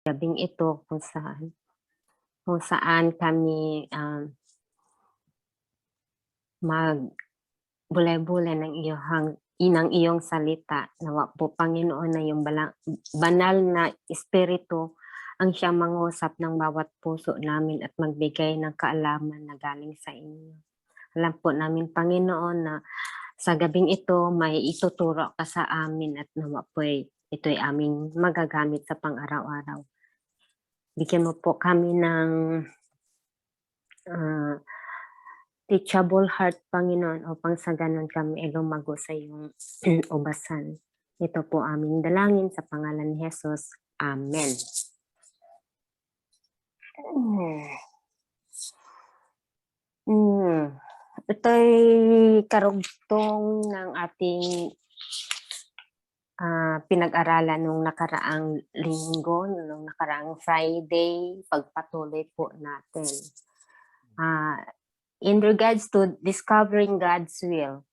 gabing ito kung saan kami magbulay-bulay ng iyong salita. Nawa po, Panginoon, na yung banal na espiritu ang siyang mangusap ng bawat puso namin at magbigay ng kaalaman na galing sa inyo. Alam po namin, Panginoon, na sa gabing ito may ituturo ka sa amin at nawa po ito'y aming magagamit sa pang-araw-araw. Bigyan mo po kami ng teachable heart, Panginoon, upang sa ganun kami ay lumago sa iyong ubasan. Ito po aming dalangin sa pangalan ni Jesus. Amen. Ito'y karugtong ng ating pinag-aralan nung nakaraang linggo, nung nakaraang Friday, pagpatuloy po natin. In regards to discovering God's will,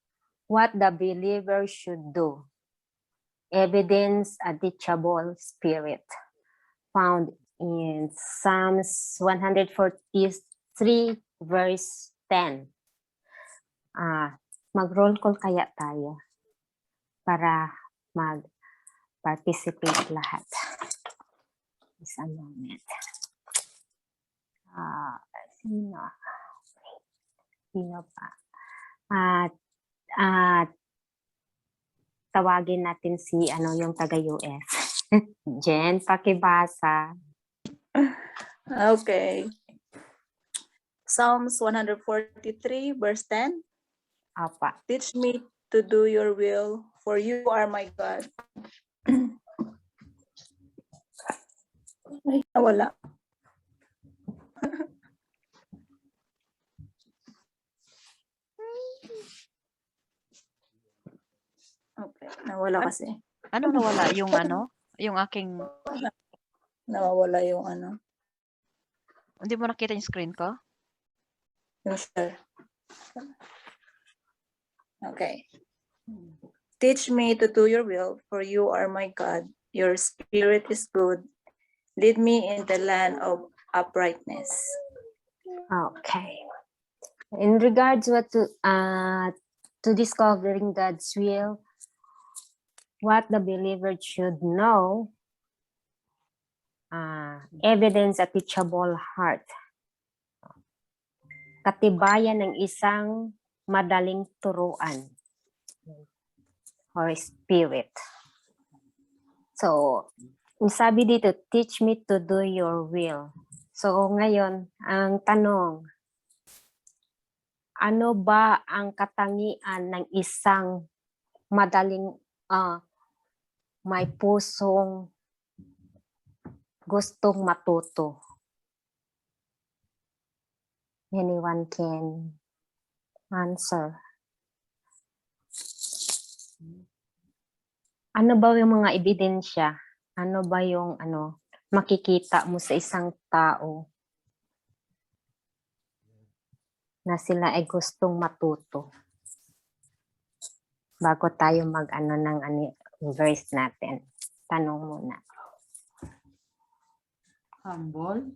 what the believer should do. Evidence a teachable spirit, found in Psalms 143 verse 10. Mag-roll call kaya tayo para mag-participate lahat. Just a moment. Sino pa? Tawagin natin si yung taga-US. Jen, pakibasa. Okay. Psalms 143 verse 10. Apa. Teach me to do your will, for you are my God. Ay, nawala. Okay, nawala kasi. Ano nawala? Yung yung aking... Nawawala yung Hindi mo nakita yung screen ko? Yung share. Okay. Teach me to do your will, for you are my God. Your spirit is good. Lead me in the land of uprightness. Okay. In regards to discovering God's will, what the believer should know, evidence a teachable heart. Katibayan ng isang madaling turuan or spirit. So, sabi dito, teach me to do your will. So, ngayon, ang tanong, ano ba ang katangian ng isang madaling may pusong gustong matuto? Anyone can answer. Ano ba yung mga ebidensya? Ano ba yung makikita mo sa isang tao na sila ay gustong matuto? Bago tayo ng verse natin. Tanong muna. Humble.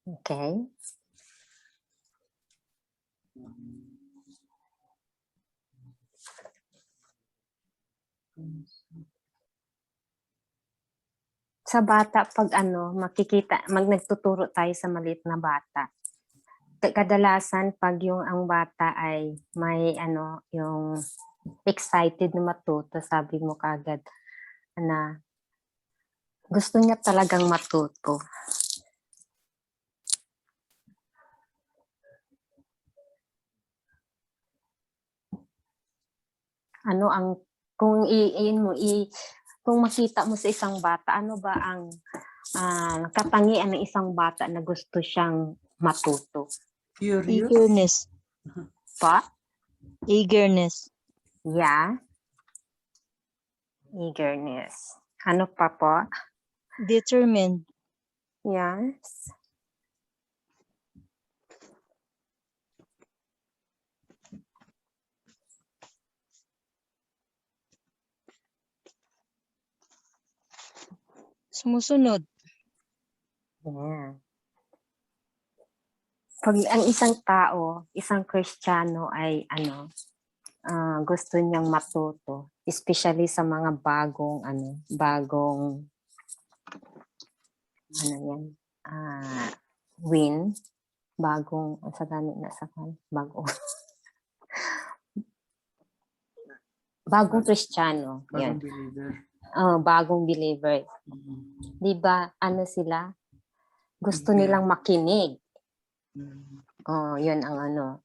Okay. Sa bata, pag makikita, nagtuturo tayo sa maliit na bata. Kadalasan, pag ang bata ay may yung excited na matuto, sabi mo kagad na gusto niya talagang matuto. Kung makita mo sa isang bata, ano ba ang katangian ng isang bata na gusto siyang matuto? Curious. Eagerness. Pa? Eagerness. Yeah. Eagerness. Ano pa po? Determined. Yes. Sumusunod. Yeah. Pag ang isang tao, isang Kristiyano ay gusto niyang matuto, especially sa mga bagong win, bagong sa gani na sa kan, bagong Kristiyano, Bagong yan. believer. Bagong believer. Mhm. 'Di ba sila? Gusto Eager. nilang makinig. Mhm. Yun ang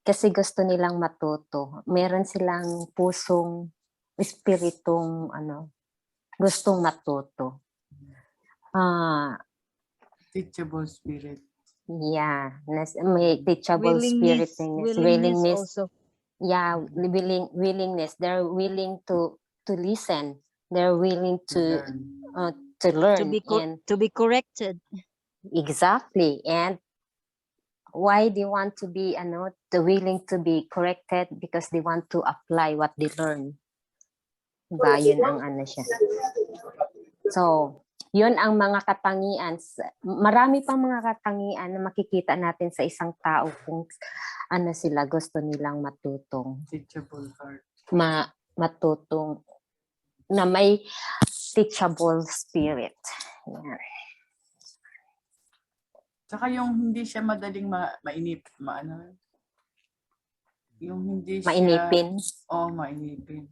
kasi gusto nilang matuto. Meron silang pusong, espiritong gustong matuto. Teachable spirit. Yeah, may teachable spirit Willingness willingness. also. Yeah, willingness. They're willing to listen. They're willing to learn. To be corrected. Exactly. And why they want to be willing to be corrected? Because they want to apply what they learn. Diba? Yun ang siya. So, yun ang mga katangian. Marami pang mga katangian na makikita natin sa isang tao kung sila gusto nilang matutong. Teachable heart. Matutong na may teachable spirit. Yan. Tsaka yung hindi siya madaling mainip, yung hindi siya Mainipin. mainipin.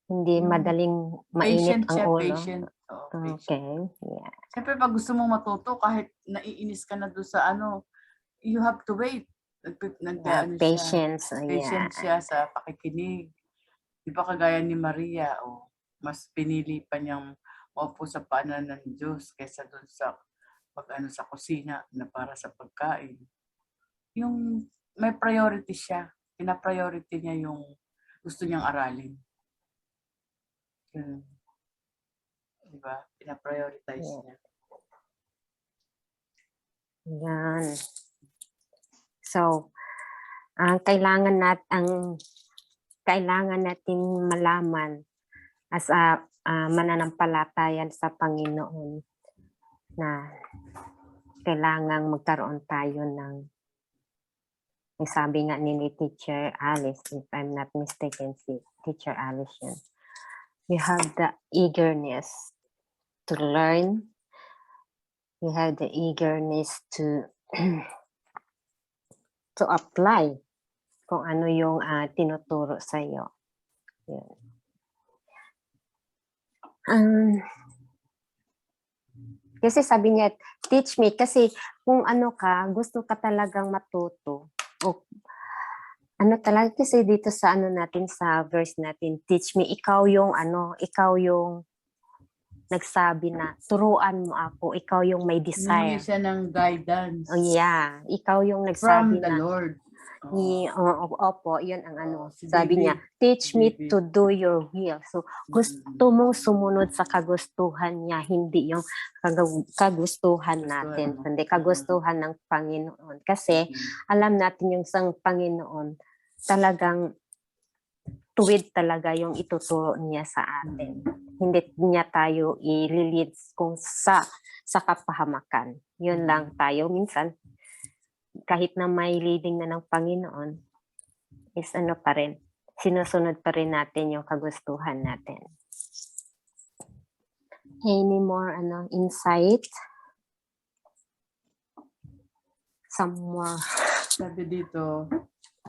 Hindi madaling mainit Patient ang siya, ulo. patient. Patient. Okay. Yeah. Siyempre, pag gusto mong matuto, kahit naiinis ka na doon sa you have to wait. Patience. Patient siya sa pakikinig. Di ba kagaya ni Maria, mas pinili pa niyang maupo sa paanan ng Diyos kaysa doon sa sa kusina na para sa pagkain. Yung may priority siya. Pina-priority niya yung gusto niyang aralin. Diba? Pina-prioritize niya. Yan. So, kailangan natin malaman as a mananampalataya sa Panginoon na kailangang magkaroon tayo ng sabi nga ni Teacher Alice, if I'm not mistaken, si Teacher Alice yun. You have the eagerness to learn. You have the eagerness to to apply kung ano yung tinuturo sa iyo. Yun. Kasi sabi niya, teach me. Kasi kung gusto ka talagang matuto. Talaga kasi dito sa natin, sa verse natin, teach me. Ikaw yung nagsabi na, turuan mo ako. Ikaw yung may desire. Humingi siya ng guidance. Yeah. Ikaw yung From nagsabi the Lord. Opo, yun ang Si sabi niya, teach me to do your will. So, gusto mong sumunod sa kagustuhan niya, hindi yung kagustuhan natin, kundi kagustuhan ng Panginoon. Kasi, alam natin yung isang Panginoon, talagang tuwid talaga yung ituturo niya sa atin. Hindi niya tayo i-lead kung sa kapahamakan. Yun lang tayo. Minsan, kahit na may leading na ng Panginoon, is pa rin, sinusunod pa rin natin yung kagustuhan natin. Any more insight? Some more. Sabi dito,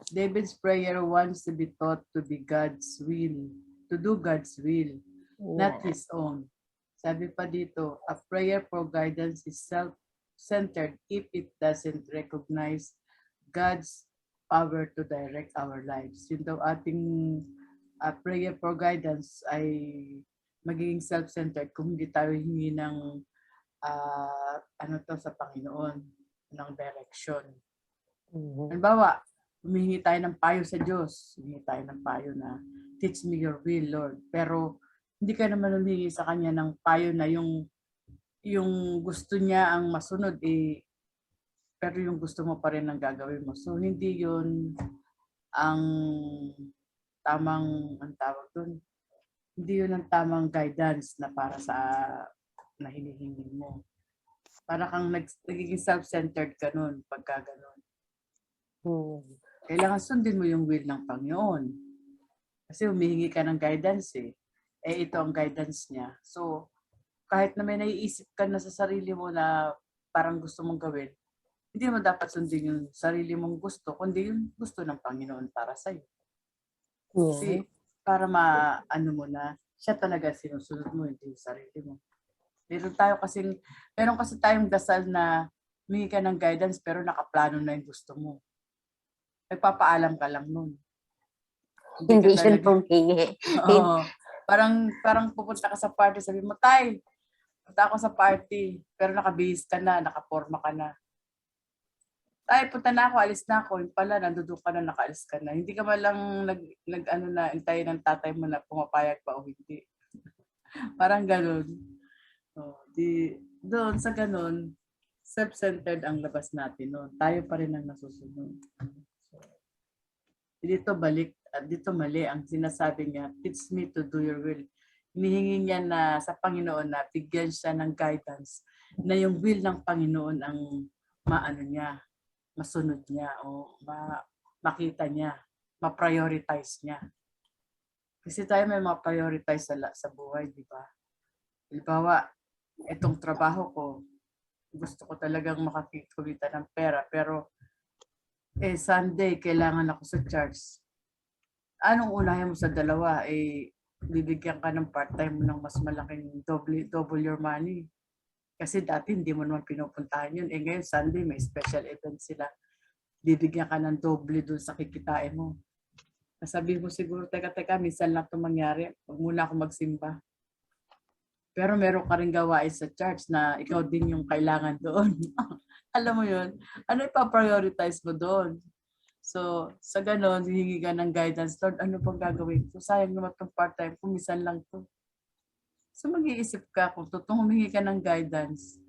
David's prayer wants to be taught to be God's will, to do God's will, not his own. Sabi pa dito, a prayer for guidance is self-centered if it doesn't recognize God's power to direct our lives. Yun daw ating prayer for guidance ay magiging self-centered kung hindi tayo hingi ng sa Panginoon, ng direction. Halimbawa, humingi tayo ng payo sa Diyos. Humingi tayo ng payo na, teach me your will, Lord. Pero, hindi ka naman humingi sa Kanya ng payo na yung gusto niya ang masunod, pero yung gusto mo pa rin ang gagawin mo. So, hindi yun ang tamang, ang tawag dun, hindi yun ang tamang guidance na para sa na hinihingi mo. Para kang nagiging self-centered ka nun pagka ganun. Hmm. Kailangan sundin mo yung will ng Panginoon. Kasi humihingi ka ng guidance eh. Eh ito ang guidance niya. So, kahit na may naiisip ka na sa sarili mo na parang gusto mong gawin, hindi mo dapat sundin yung sarili mong gusto, kundi yung gusto ng Panginoon para sa'yo. Kasi Yeah. para ano mo na, siya talaga sinusunod mo, hindi yung sarili mo. Meron kasi tayong dasal na humingi ka ng guidance pero nakaplano na yung gusto mo. Nagpapaalam ka lang nun. Hindi ka yun talaga- pumingi. Oo. Parang pupunta ka sa party, sabi mo, Tay, punta ako sa party, pero nakabihis ka na, nakaporma ka na. Tay, punta na ako, alis na ako. Yung pala, nanduduk ka na, nakaalis ka na. Hindi ka man lang intayin ng tatay mo na pumapayag pa o hindi. Parang ganun. Doon sa ganun, self-centered ang labas natin noon. Tayo pa rin ang nasusunod. Dito mali ang sinasabi niya, teach me to do your will. Hinihingi niya na sa Panginoon na bigyan siya ng guidance na yung will ng Panginoon ang masunod niya o makita niya, ma-prioritize niya. Kasi tayo may ma-prioritize sa buhay, di ba? Halimbawa, itong trabaho ko, gusto ko talagang makakita ng pera, pero Sunday, kailangan ako sa church. Anong unahin mo sa dalawa? Bibigyan ka ng part-time ng mas malaking double your money. Kasi dati hindi mo naman pinupuntahan yun. Ngayon Sunday, may special event sila. Bibigyan ka ng doble dun sa kikitain mo. Sabi mo siguro, teka, minsan lang ito mangyari. Huwag muna ako magsimba. Pero meron ka rin gawain sa church na ikaw din yung kailangan doon. Alam mo yun? Ano ipa-prioritize mo doon? So, sa ganon, hihingi ka ng guidance. Lord, ano pang gagawin ko? Sayang naman itong part-time. Kumisan lang to. So, mag-iisip ka kung totoong humingi ka ng guidance,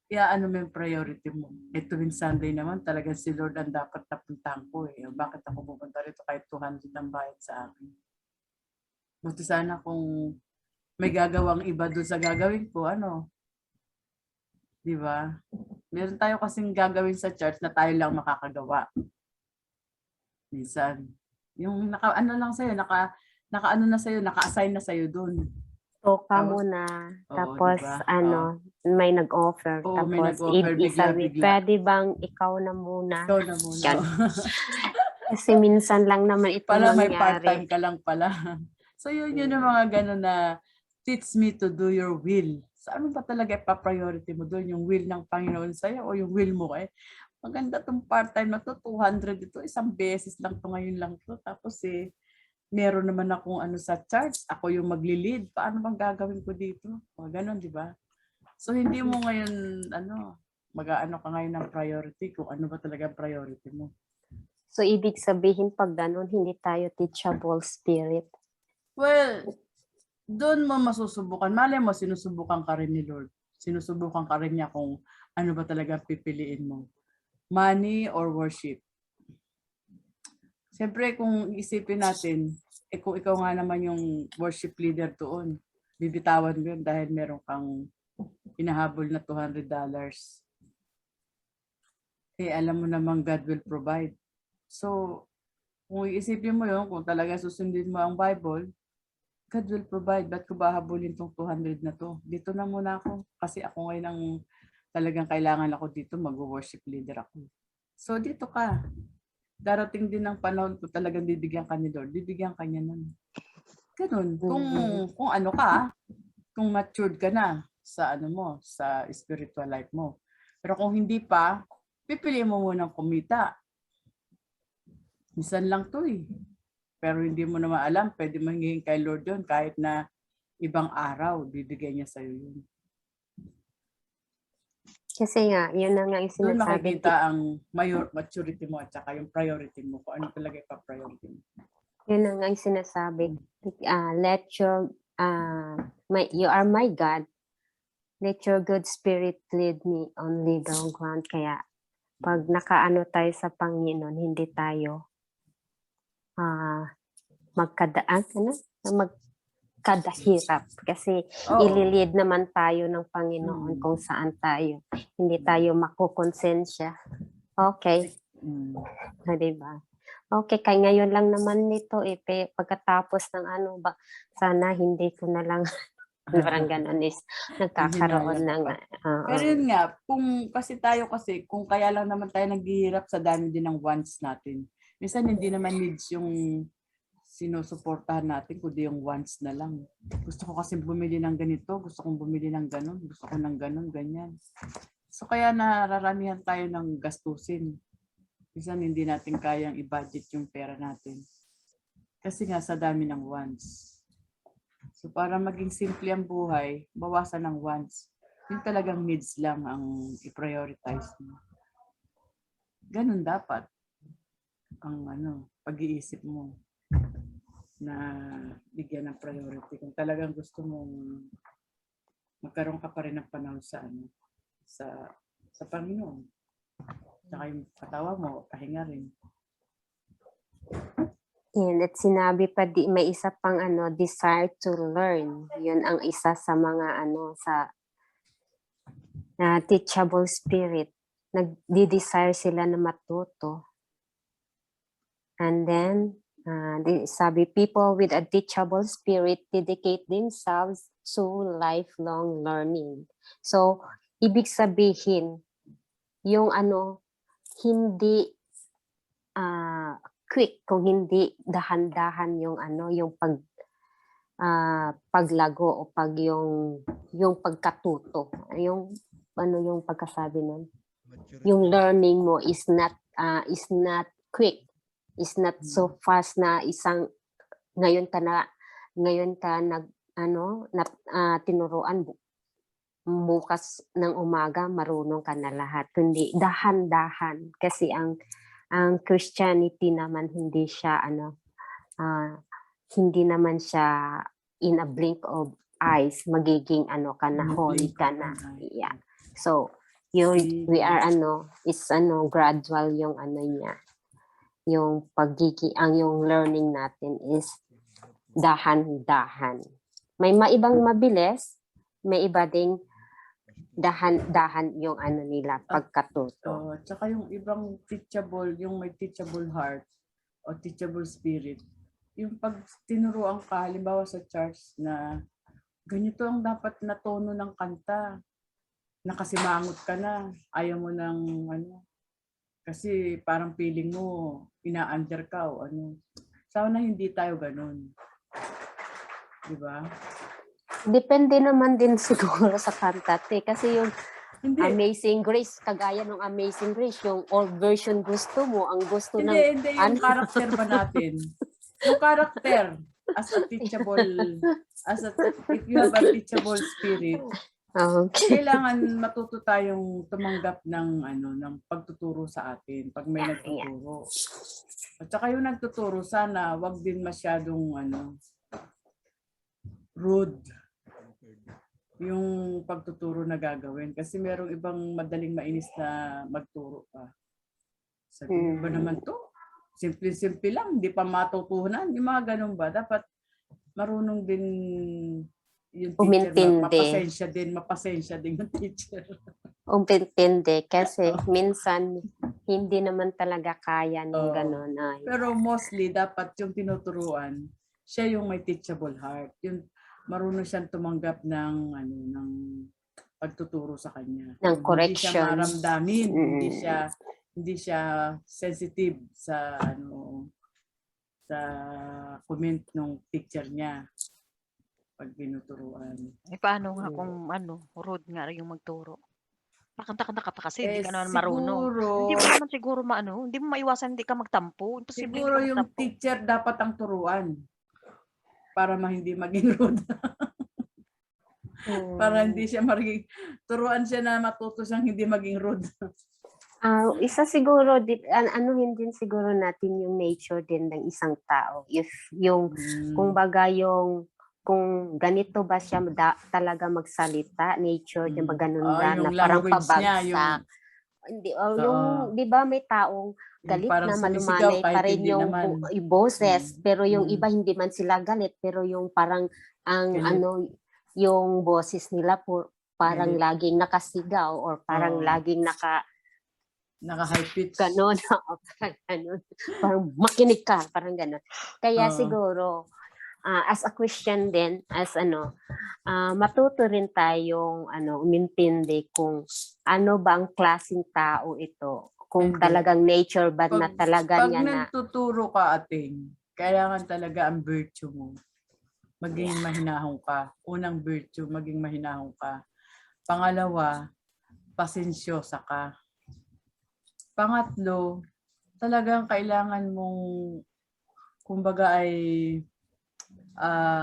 ano mo yung priority mo. Tuwing Sunday naman, talagang si Lord ang dapat napuntahan ko eh. Bakit ako pupunta rito kahit 200 ang bayad sa akin? Buti sana kung may gagawang iba doon sa gagawin ko, di ba? Meron tayo kasing gagawin sa church na tayo lang makakagawa. Minsan. Yung naka-ano lang sa'yo, naka-ano na sa'yo, naka-assign na sa'yo doon. So, ka Tapos- muna. Oo, Tapos, diba? may nag-offer. Oo, may Tapos, nag-offer, isabi, bigla-bigla. pwede bang ikaw na muna? Ikaw na muna. Yan. Kasi minsan lang naman ito Pala may mangyari. part-time ka lang pala. So yun yung mga gano'n na teach me to do your will. So ano ba talaga ipa-priority mo doon? Yung will ng Panginoon sa'yo o yung will mo eh? Maganda tong part-time na to, 200 ito, isang beses lang to, ngayon lang to. Tapos meron naman akong sa church, ako yung magli-lead. Paano bang gagawin ko dito? O gano'n, di ba? So hindi mo ngayon, mag-aano ka ngayon ng priority kung ano ba talaga priority mo. So, ibig sabihin, pag ganun, hindi tayo teachable spirit. Well, doon mo masusubukan. Malay mo, sinusubukan ka rin ni Lord. Sinusubukan ka rin niya kung ano ba talaga pipiliin mo. Money or worship. Siyempre, kung isipin natin, kung ikaw nga naman yung worship leader doon, bibitawan mo yun dahil meron kang hinahabol na $200. Alam mo namang God will provide. So, kung iisipin mo yun, kung talaga susundin mo ang Bible, God will provide. Ba't ko ba habulin tong 200 na to? Dito na muna ako. Kasi ako ngayon ang talagang kailangan ako dito. Mag-worship leader ako. So, dito ka. Darating din ang panahon kung talagang bibigyan ka ni Lord. Bibigyan ka niya nun. Ganun. Kung ano ka, kung matured ka na sa sa spiritual life mo. Pero kung hindi pa, pipiliin mo munang kumita. Minsan lang to eh. Pero hindi mo naman alam, pwede mo hingin kay Lord yun kahit na ibang araw, bibigay niya sa'yo yun. Kasi nga, yun na nga yung Doon sinasabi. makikita ang maturity mo at saka yung priority mo, kung ano talaga ipa-priority mo. Yun na nga yung sinasabi. You are my God. Let your good spirit lead me on legal ground. Kaya, pag nakaano tayo sa Panginoon, hindi tayo kada hirap. Kasi Oo. ililid naman tayo ng Panginoon Mm. kung saan tayo. Hindi tayo makukonsensya. Okay. Mm. Diba? Okay, kaya ngayon lang naman nito pagkatapos ng ano ba, sana hindi ko na lang parang ganun is nagkakaroon ng Pero yun nga, kung kaya lang naman tayo naghihirap sa dami din ng wants natin. Minsan hindi naman needs yung sinusuportahan natin, kundi yung wants na lang. Gusto ko kasi bumili ng ganito, gusto kong bumili ng ganun, gusto ko ng ganun, ganyan. So kaya nararamihan tayo ng gastusin. Minsan hindi natin kayang i-budget yung pera natin. Kasi nga sa dami ng wants. So para maging simple ang buhay, bawasan ng wants. Yung talagang needs lang ang i-prioritize mo. Ganun dapat ang pag-iisip mo na bigyan ng priority. Kung talagang gusto mong magkaroon ka pa rin ng panahon sa Panginoon. Saka yung katawa mo, pahinga rin. And at sinabi pa may isa pang desire to learn. Yun ang isa sa mga sa teachable spirit. Nagdi-desire sila na matuto. And then sabi, people with a teachable spirit dedicate themselves to lifelong learning. So, ibig sabihin, yung hindi quick, kung hindi dahan-dahan yung yung paglago o yung pagkatuto, yung yung pagkasabi nun, yung learning mo is not quick, is not so fast na ngayon ka tinuruan, bukas ng umaga marunong ka na lahat, kundi dahan-dahan. Kasi ang Christianity naman hindi siya hindi naman siya in a blink of eyes magiging ka na, holy ka na. Yeah. So we are is gradual yung niya. Yung yung learning natin is dahan-dahan. May maibang mabilis, may iba ding dahan-dahan yung nila pagkatuto. Tsaka yung ibang teachable, yung may teachable heart o teachable spirit, yung pag tinuruan ka, halimbawa sa church na ganito ang dapat na tono ng kanta, nakasimangot ka na, ayaw mo ng kasi parang feeling mo, ina-under ka o Sana hindi tayo ganun. Diba? Depende naman din siguro sa kanta. Kasi yung Hindi. Amazing Grace, kagaya ng Amazing Grace, yung old version gusto mo, ang gusto Hindi, yung character ba natin? Yung character, if you have a teachable spirit, okay. kailangan matuto tayong tumanggap ng pagtuturo sa atin pag may nagtuturo. At saka yung nagtuturo, sana wag din masyadong rude yung pagtuturo na gagawin. Kasi merong ibang madaling mainis na magturo pa. Sabi mo ba naman to? Simple-simple lang, hindi pa matutunan. Yung mga ganun ba? Dapat marunong din yung teacher na mapasensya din yung teacher. Umintindi kasi minsan hindi naman talaga kaya ng gano'n. Pero mostly dapat yung tinuturuan, siya yung may teachable heart. Yung marunong siyang tumanggap ng pagtuturo sa kanya. Ng correction. Hindi siya maramdamin, hindi siya sensitive sa sa comment ng teacher niya pag tinuturuan. Paano nga kung rude nga yung magturo? Pakanta-kanta ka pa kasi hindi ka naman marunong. Hindi mo naman siguro hindi mo maiwasan, hindi ka magtampo. Imposible Siguro yung teacher dapat ang turuan para hindi maging rude. Para hindi siya turuan siya na matuto siyang hindi maging rude. Isa siguro din siguro natin yung nature din ng isang tao. If yung kung ganito ba siya talaga magsalita, nature niya ba ganun na parang pabagsak. Hindi, Oo. yung 'di ba may taong Yung galit parang na sumisigaw malumanay kahit pa rin hindi yung naman. yung boses, pero yung Mm. iba hindi man sila galit, pero yung parang ang Galit. ano, yung boses nila parang Galit. laging nakasigaw or parang Oo. laging Naka-high pitch. ganon, oo, parang ganon. Parang makinig ka, parang ganon. Kaya Oo. siguro, as a Christian din, as matuto rin tayong umintindi kung ano ba ang klaseng tao ito. Kung Hindi. talagang nature ba na talaga Pag niya na, nagtuturo ka ating, kailangan talaga ang virtue mo. Maging mahinahon ka. Unang virtue, maging mahinahon ka. Pangalawa, pasensyosa ka. Pangatlo, talagang kailangan mong, kumbaga ay,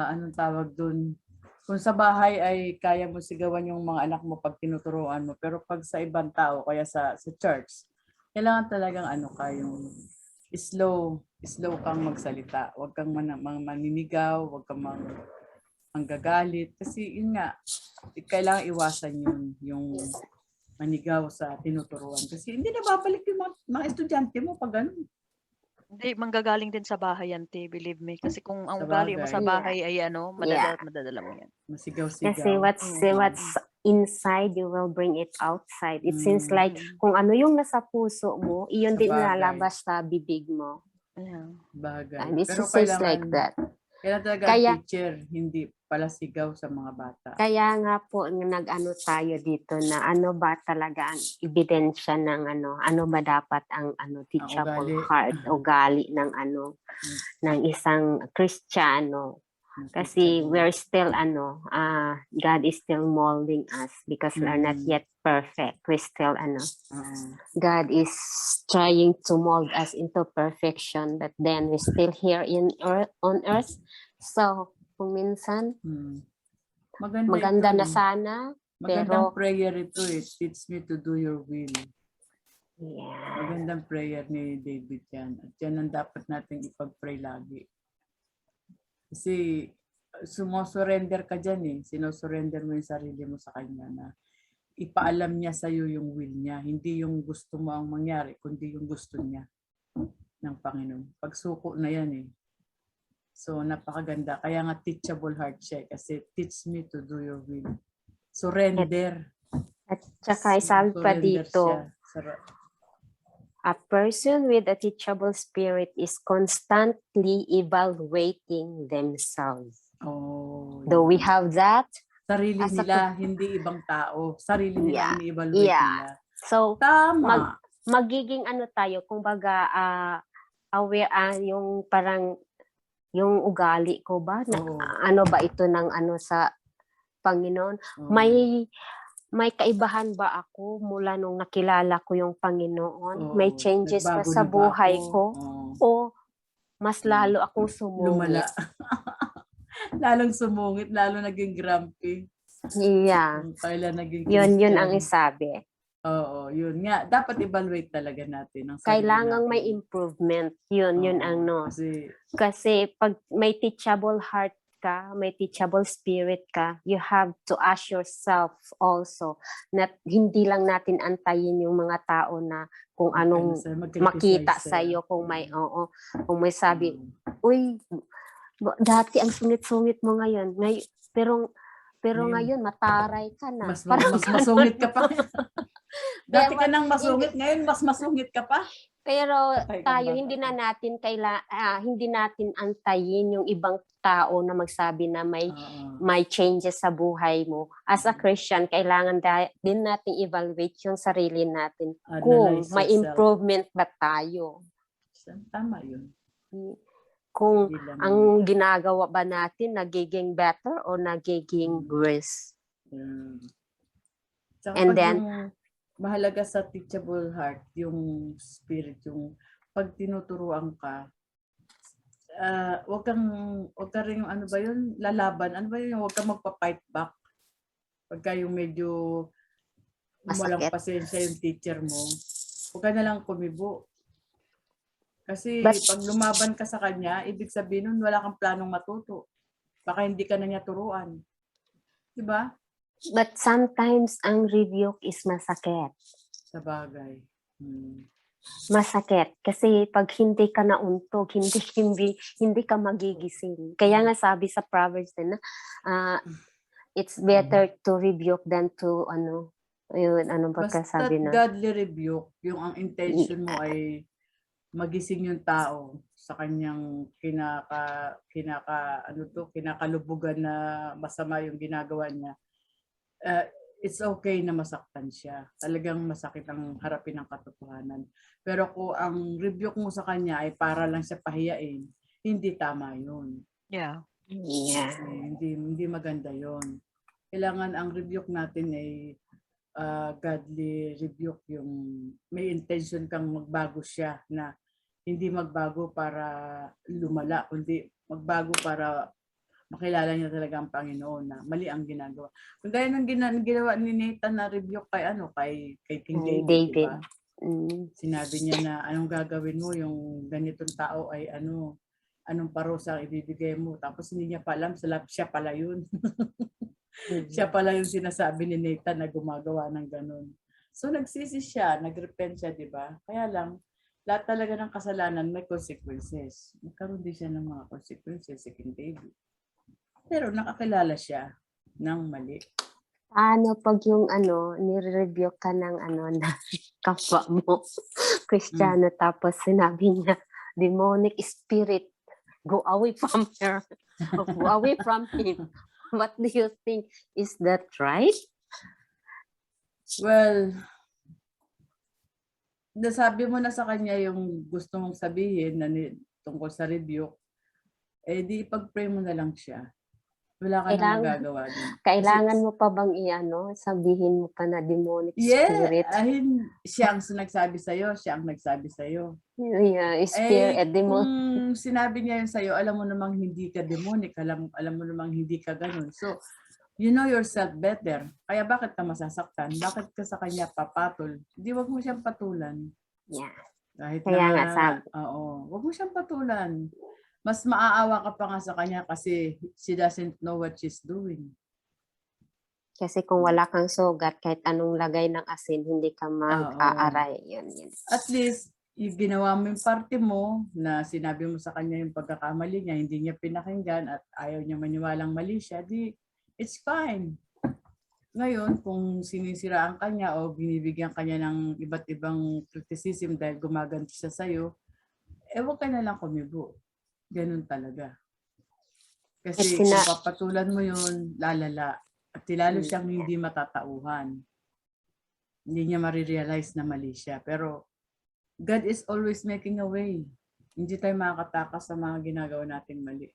anong tawag dun? Kung sa bahay ay kaya mo sigawan yung mga anak mo pag tinuturuan mo, pero pag sa ibang tao, kaya sa church, kailangan talagang yung slow kang magsalita. Huwag kang maninigaw, huwag kang manggagalit. Kasi yun nga, kailangan iwasan yung manigaw sa tinuturuan. Kasi hindi na babalik yung mga estudyante mo pag ganun. Hindi, manggagaling din sa bahay yan, te, believe me. Kasi kung ang Sa ugali mo sa bagay. bahay ay madadala mo yan. Masigaw-sigaw. kasi what's inside, you will bring it outside. It seems like kung ano yung nasa puso mo, iyon Sa din bagay. lalabas sa bibig mo. Ayan. Bagay. And it Pero seems like that. Kailangan talaga Kaya- ang teacher, hindi pala sigaw sa mga bata. Kaya nga po nag-ano tayo dito na ano ba talaga ang ebidensya ng ano ba dapat ang teachable ugali. heart, ugali ng ng isang Kristiyano. Kasi we're still God is still molding us because we are not yet perfect. We still God is trying to mold us into perfection, but then we're still here on earth. So, kung minsan maganda ito, na sana, magandang pero prayer ito teach me to do your will. yeah. Magandang prayer ni David yan. At yan ang dapat natin ipag-pray lagi. Kasi sumusurrender ka dyan sinusurrender mo yung sarili mo sa kanya na ipaalam niya sa'yo yung will niya. Hindi yung gusto mo ang mangyari, kundi yung gusto niya ng Panginoon. Pagsuko na yan So, napakaganda. Kaya nga teachable heart siya kasi teach me to do your will. Surrender. At saka sabi pa Surrender dito, siya. a person with a teachable spirit is constantly evaluating themselves. Oh, Though we have that, sarili as a- nila, hindi ibang tao. Sarili nila Yeah. ini-evaluate Yeah. nila. so Tama. magiging tayo, kumbaga aware yung parang yung ugali ko ba na, Oo. ano ba ito ng sa Panginoon, Oo. may kaibahan ba ako mula nung nakilala ko yung Panginoon? Oo. May changes ba Nagbago sa na ba buhay ako? ko? Oo. O mas lalo akong Lumala. sumungit? Lalong sumungit, lalo naging grumpy. Yeah. Kailan naging Yun Christian. ang isabi. Oo, yun nga. Dapat evaluate talaga natin ang sarili Kailangang natin. may improvement. Yun Oo, ang Kasi, Kasi pag may teachable heart ka, may teachable spirit ka, you have to ask yourself also na hindi lang natin antayin yung mga tao na kung anong makita sa iyo, kung may sabi, uy, dati ang sungit-sungit mo ngayon, pero ngayon mataray ka na. Mas masungit ka pa. Dati ka nang masungit, ngayon mas masungit ka pa. Pero Patay ka tayo ba? hindi natin antayin yung ibang tao na magsabi na may changes sa buhay mo. As a Christian, kailangan din natin evaluate yung sarili natin kung Analyze may yourself. improvement ba tayo. Tama yun. Kung Hindi lang- ang ginagawa ba natin nagiging better o nagiging worse. Tsaka And pag then, yung mahalaga sa teachable heart, yung spirit, yung pag tinuturuan ka, wag ka rin yung lalaban. Ano ba yun? Wag kang magpa-fight back. Pagka yung medyo walang Masakit. pasensya yung teacher mo, wag ka na lang kumibo. Kasi But- pag lumaban ka sa kanya, ibig sabihin nun wala kang planong matuto. Baka hindi ka na niya turuan. Diba? But sometimes ang rebuke is masakit. Sa bagay. Masakit kasi pag hindi ka nauntog, hindi ka magigising. Kaya nga sabi sa Proverbs din na it's better to rebuke than to yun, ano ba Basta't sabi na? godly rebuke, yung ang intention mo ay magising yung tao sa kanyang kinakalubugan na masama yung ginagawa niya. It's okay na masaktan siya. Talagang masakit ang harapin ng katotohanan. Pero kung ang rebuke mo sa kanya ay para lang siya pahiyain, hindi tama yun. Yeah. Yeah. Hindi maganda yun. Kailangan ang rebuke natin ay godly rebuke, yung may intention kang magbago siya, na hindi magbago para lumala, kundi magbago para makilala niya talaga ang Panginoon na mali ang ginagawa. Kung gaya ng ginawa ni Nathan na rebuke kay King David. Diba? Sinabi niya na anong gagawin mo, yung ganitong tao ay anong parusa ang ibibigay mo. Tapos hindi niya pa alam, siya pala yun. Siya pala yung sinasabi ni Nathan na gumagawa ng ganun. So nagsisi siya, nagrepent siya, di ba? Kaya lang, lahat talaga ng kasalanan may consequences. Nagkaroon din siya ng mga consequences si King David. Pero nakakilala siya ng mali. Ano pag yung nire-review ka ng na kapwa mo, Kristiyano, tapos sinabi niya, demonic spirit, go away from her, go away from him. What do you think? Is that right? Well, nasabi mo na sa kanya yung gusto mong sabihin na tungkol sa rebuke, di ipag-pray mo na lang siya. Wala ka na magagawa din. Kailangan mo pa bang sabihin mo pa na demonic spirit? Siya ang nagsabi sa'yo, Yeah, spirit, kung sinabi niya yun sa'yo, alam mo namang hindi ka demonic, alam mo namang hindi ka ganun. So, you know yourself better. Kaya bakit ka masasaktan? Bakit ka sa kanya papatol? Hindi, wag mo siyang patulan. Yeah. Kahit Kaya na, nga sabi. Wag mo siyang patulan. Mas maaawa ka pa nga sa kanya kasi she doesn't know what she's doing. Kasi kung wala kang sugat, kahit anong lagay ng asin, hindi ka mag-aaray. Yun. At least, yung ginawa mo yung parte mo, na sinabi mo sa kanya yung pagkakamali niya, hindi niya pinakinggan at ayaw niya maniwalang mali siya, it's fine. Ngayon, kung sinisiraan kanya o binibigyan kanya ng iba't ibang criticism dahil gumaganti siya sa'yo, huwag ka na lang kumibo. Ganun talaga. Kasi kung papatulan mo yun, lalala. At lalo siyang hindi matatauhan. Hindi niya marirealize na mali siya. Pero God is always making a way. Hindi tayo makakatakas sa mga ginagawa nating mali.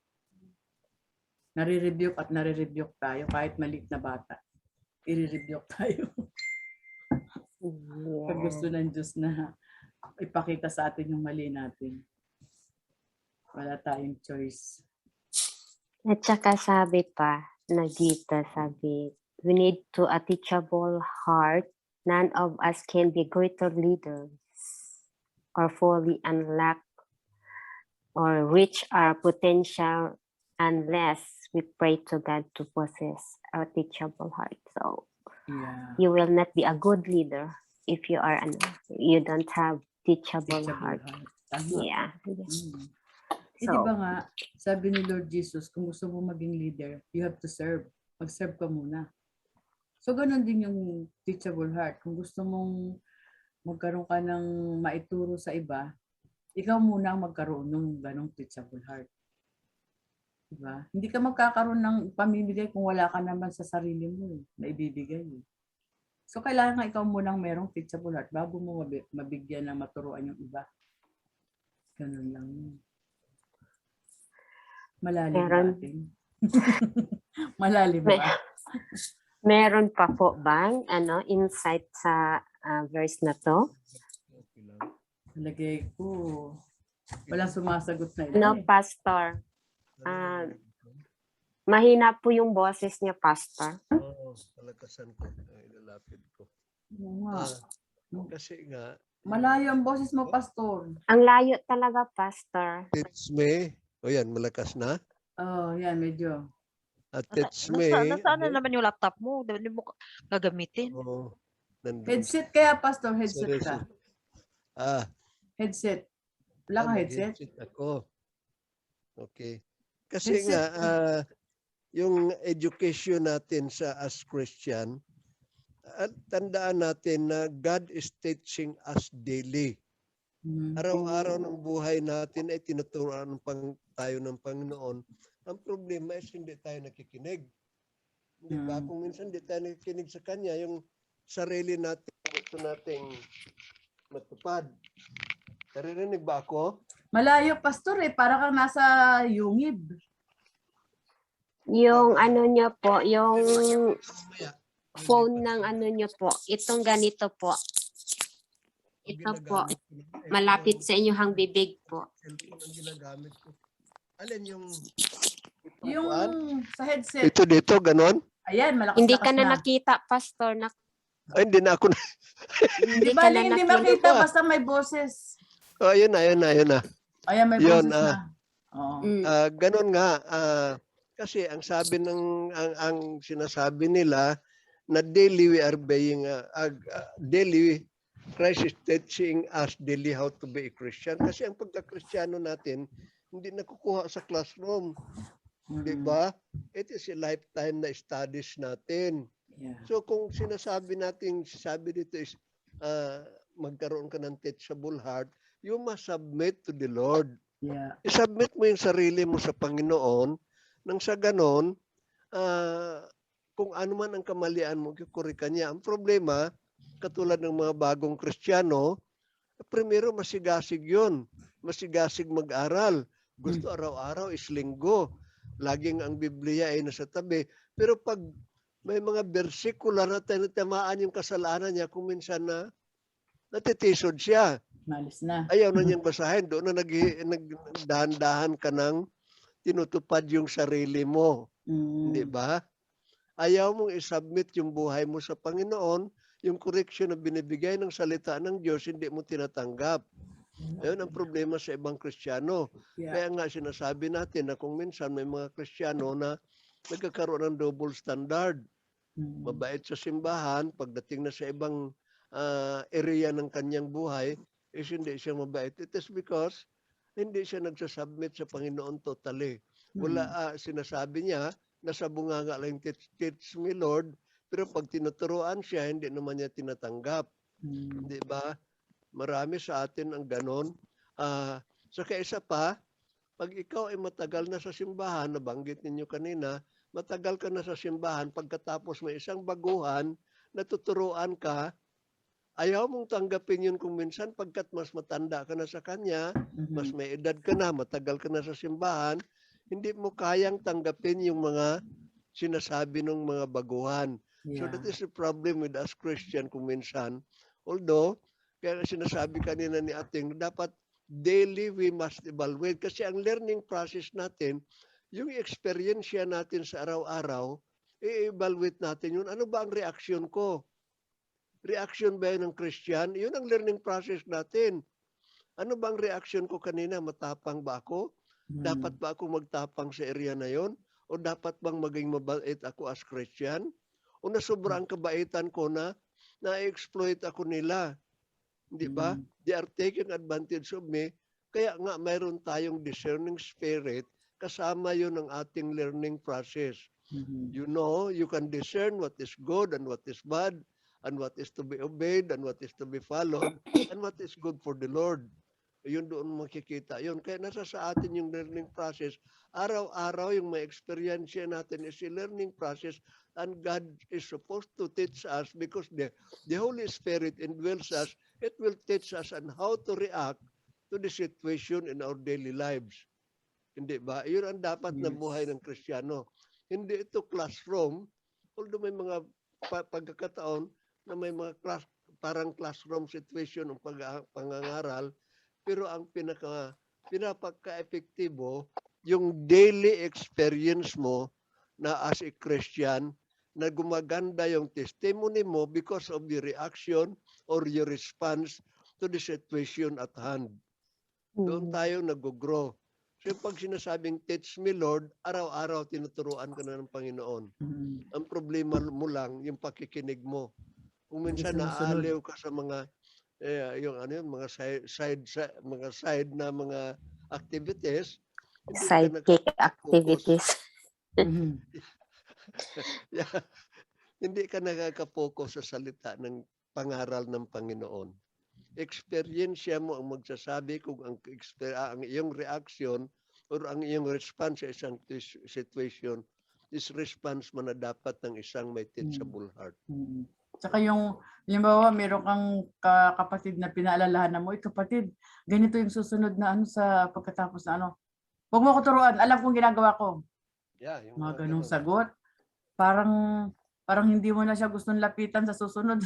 Nare-rebuke at nare-rebuke tayo kahit maliit na bata. I-rebuke tayo. Pag gusto ng Diyos na ipakita sa atin yung mali natin. Wala tayong choice. At saka sabi pa, we need to a teachable heart. None of us can be greater leaders or fully unlock or reach our potential unless we pray to God to possess our teachable heart. So you will not be a good leader if you don't have teachable heart. Yeah. Di ba nga, sabi ni Lord Jesus, kung gusto mo maging leader, you have to serve. Mag-serve ka muna. So, ganun din yung teachable heart. Kung gusto mong magkaroon ka ng maituro sa iba, ikaw muna ang magkaroon ng ganong teachable heart. Diba? Hindi ka magkakaroon ng pamimigay kung wala ka naman sa sarili mo na ibibigay. So, kailangan nga ikaw munang merong teachable heart bago mo mabigyan na maturuan yung iba. Ganun lang. Malalim natin. Malalim ba? Meron pa po bang insight sa verse na to? Lagay ko. Walang sumasagot na ito. No, Pastor. Mahina po yung boses niya, Pastor. Oo, palakasan ko. Ilalapid ko. Kasi nga. Malayo ang boses mo, Pastor. Ang layo talaga, Pastor. Teach me. O yan, malakas na? Yan, medyo. At teach me. Nasaan na naman yung laptop mo? Hindi mo gagamitin. Nandun Headset kaya, Pastor? Headset Sorry, ka? Headset. Wala ka headset? Nag-headset ako. Okay. Kasi Headset. nga, yung education natin as Christian, at tandaan natin na God is teaching us daily. Araw-araw ng buhay natin ay tinuturuan tayo ng Panginoon. Ang problema is hindi tayo nakikinig. Di ba? Kung minsan hindi tayo nakikinig sa Kanya, yung sarili natin, gusto nating matupad. Naririnig ba ako? Malayo, Pastor eh. Para kang nasa yungib. Yung ano nyo po, yung Mamaya. phone ng ano nyo po, itong ganito po. Ito po, Ginagamit ko na. malapit sa inyong bibig po. Cellphone ang ginagamit ko. Alin yung... Yung Kuan? sa headset. Ito dito, ganon? Ayan, malakas-lakas Hindi ka na nakita, Pastor. Ay, hindi na ako na. Hindi Di ka ba na hindi nakita. makita basta may boses. Oh, ayun na. Ayan, may Yun, boses na. Oo. Ganon nga. Kasi ang sabi ang sinasabi nila na daily we are being, daily Christ is teaching us daily how to be a Christian. Kasi ang pagka-Kristiyano natin, hindi nakukuha sa classroom. Di ba? It is a lifetime na studies natin. Yeah. So kung sinasabi dito is magkaroon ka ng teachable heart, you must submit to the Lord. Yeah. I-submit mo yung sarili mo sa Panginoon nang sa ganon, kung ano man ang kamalian mo, kukurikan niya. Ang problema, katulad ng mga bagong Kristiyano, primero masigasig yun. Masigasig mag-aral. Gusto araw-araw is linggo. Laging ang Biblia ay nasa tabi. Pero pag may mga bersikula na tinatamaan yung kasalanan niya, kung minsan na natitisod siya. Malis na. Ayaw na niyang basahin. Doon na nagdahan-dahan ka ng tinutupad yung sarili mo. Hindi ba? Ayaw mong isubmit yung buhay mo sa Panginoon, yung correction na binibigay ng salita ng Diyos, hindi mo tinatanggap. Ayun ang problema sa ibang Kristiyano. Yeah. Kaya nga sinasabi natin na kung minsan may mga Kristiyano na nagkakaroon ng double standard. Mabait sa simbahan, pagdating na sa ibang area ng kanyang buhay, is hindi siya mabait. It is because hindi siya nagsasubmit sa Panginoon totally. Wala, sinasabi niya, nasa bunganga lang, teach me Lord, pero pag tinuturuan siya, hindi naman niya tinatanggap. Di ba? Marami sa atin ang ganon. Saka isa pa, pag ikaw ay matagal na sa simbahan, nabanggit ninyo kanina, matagal ka na sa simbahan, pagkatapos may isang baguhan, natuturuan ka, ayaw mong tanggapin yun kung minsan pagkat mas matanda ka na sa kanya, mas may edad ka na, matagal ka na sa simbahan, hindi mo kayang tanggapin yung mga sinasabi ng mga baguhan. So that is the problem with us Christian kung minsan. Although, kaya sinasabi kanina ni Ating, dapat daily we must evaluate. Kasi ang learning process natin, yung experience natin sa araw-araw, i-evaluate natin yun. Ano ba ang reaction ko? Reaction ba yun ng Christian? Yun ang learning process natin. Ano ba ang reaction ko kanina? Matapang ba ako? Dapat ba ako magtapang sa area na yon? O dapat bang maging mabait ako as Christian? O nasobrang kabaitan ko na na-exploit ako nila? Di ba? They are taking advantage of me. Kaya nga mayroon tayong discerning spirit, kasama yun ang ating learning process. You know, you can discern what is good and what is bad, and what is to be obeyed, and what is to be followed, and what is good for the Lord. Yun doon makikita. Yun. Kaya nasa sa atin yung learning process. Araw-araw yung may experience natin is a learning process, and God is supposed to teach us because the Holy Spirit indwells us. It will teach us on how to react to the situation in our daily lives. Hindi ba? Yun ang dapat na buhay ng Kristiyano. Hindi ito classroom, although may mga pagkakataon na may mga parang classroom situation ng pangangaral, pero ang pinapaka-epektibo, yung daily experience mo na as a Christian, na gumaganda yung testimony mo because of your reaction or your response to the situation at hand. Doon tayo nag-grow. So pag sinasabing, teach me Lord, araw-araw tinuturuan ka na ng Panginoon. Ang problema mo lang, yung pakikinig mo. Kung minsan sumusunod. naaaliw ka sa mga yung ano yun, mga mga side na mga activities, hindi ka Sidekick nakaka-focus. activities. Mhm. Yeah. Hindi ka nakaka-focus sa salita ng pangaral ng Panginoon. Eksperyensya mo ang magsasabi kung ang iyong reaction or ang iyong response sa isang situation is response man na dapat ng isang may teachable heart. Mm. Tsaka yung, halimbawa, meron kang kapatid na pinaalalahanan mo, kapatid, ganito yung susunod na ano sa pagkatapos na ano. Huwag mo ko turuan, alam kong ginagawa ko. Yeah, yung Mga mga ganong ganun. sagot. Parang hindi mo na siya gustong lapitan sa susunod.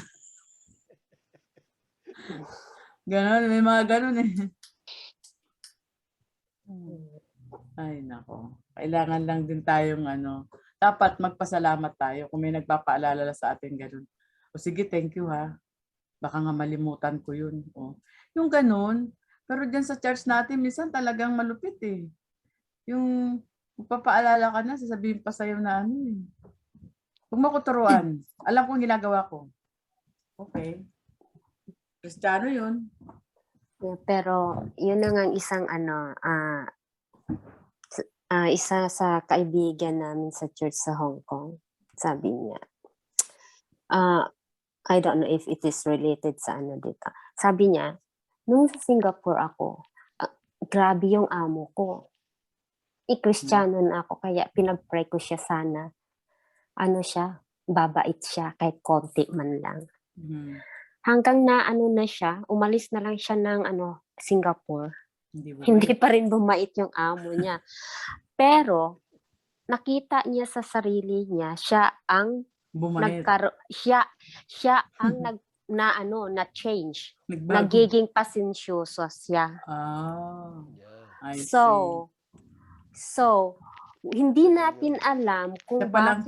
Ganon, may mga ganon eh. Ay, nako. Kailangan lang din tayong dapat magpasalamat tayo kung may nagpapaalala sa atin ganun. O sige, thank you ha. Baka nga malimutan ko yun. O. Yung ganun. Pero dyan sa church natin, minsan talagang malupit eh. Yung magpapaalala ka na, sasabihin pa sa'yo na ano eh. Huwag mo ko turuan. Alam kong ginagawa ko. Okay. Kristiyano yun. Pero yun na nga ang isang isa sa kaibigan namin sa church sa Hong Kong. Sabi niya, I don't know if it is related sa ano dito. Sabi niya, nung sa Singapore ako, grabe yung amo ko. Kristiyano na ako, kaya pinag-pray ko siya sana. Ano siya, babait siya kahit konti man lang. Hmm. Hanggang na na siya, umalis na lang siya ng Singapore. Hindi Hindi pa rin bumait yung amo niya. Pero nakita niya sa sarili niya, siya ang bumait. siya ang na change. Nagbago. Nagiging pasensyoso siya. Ah, Yeah. I see. So hindi natin alam kung Siya palang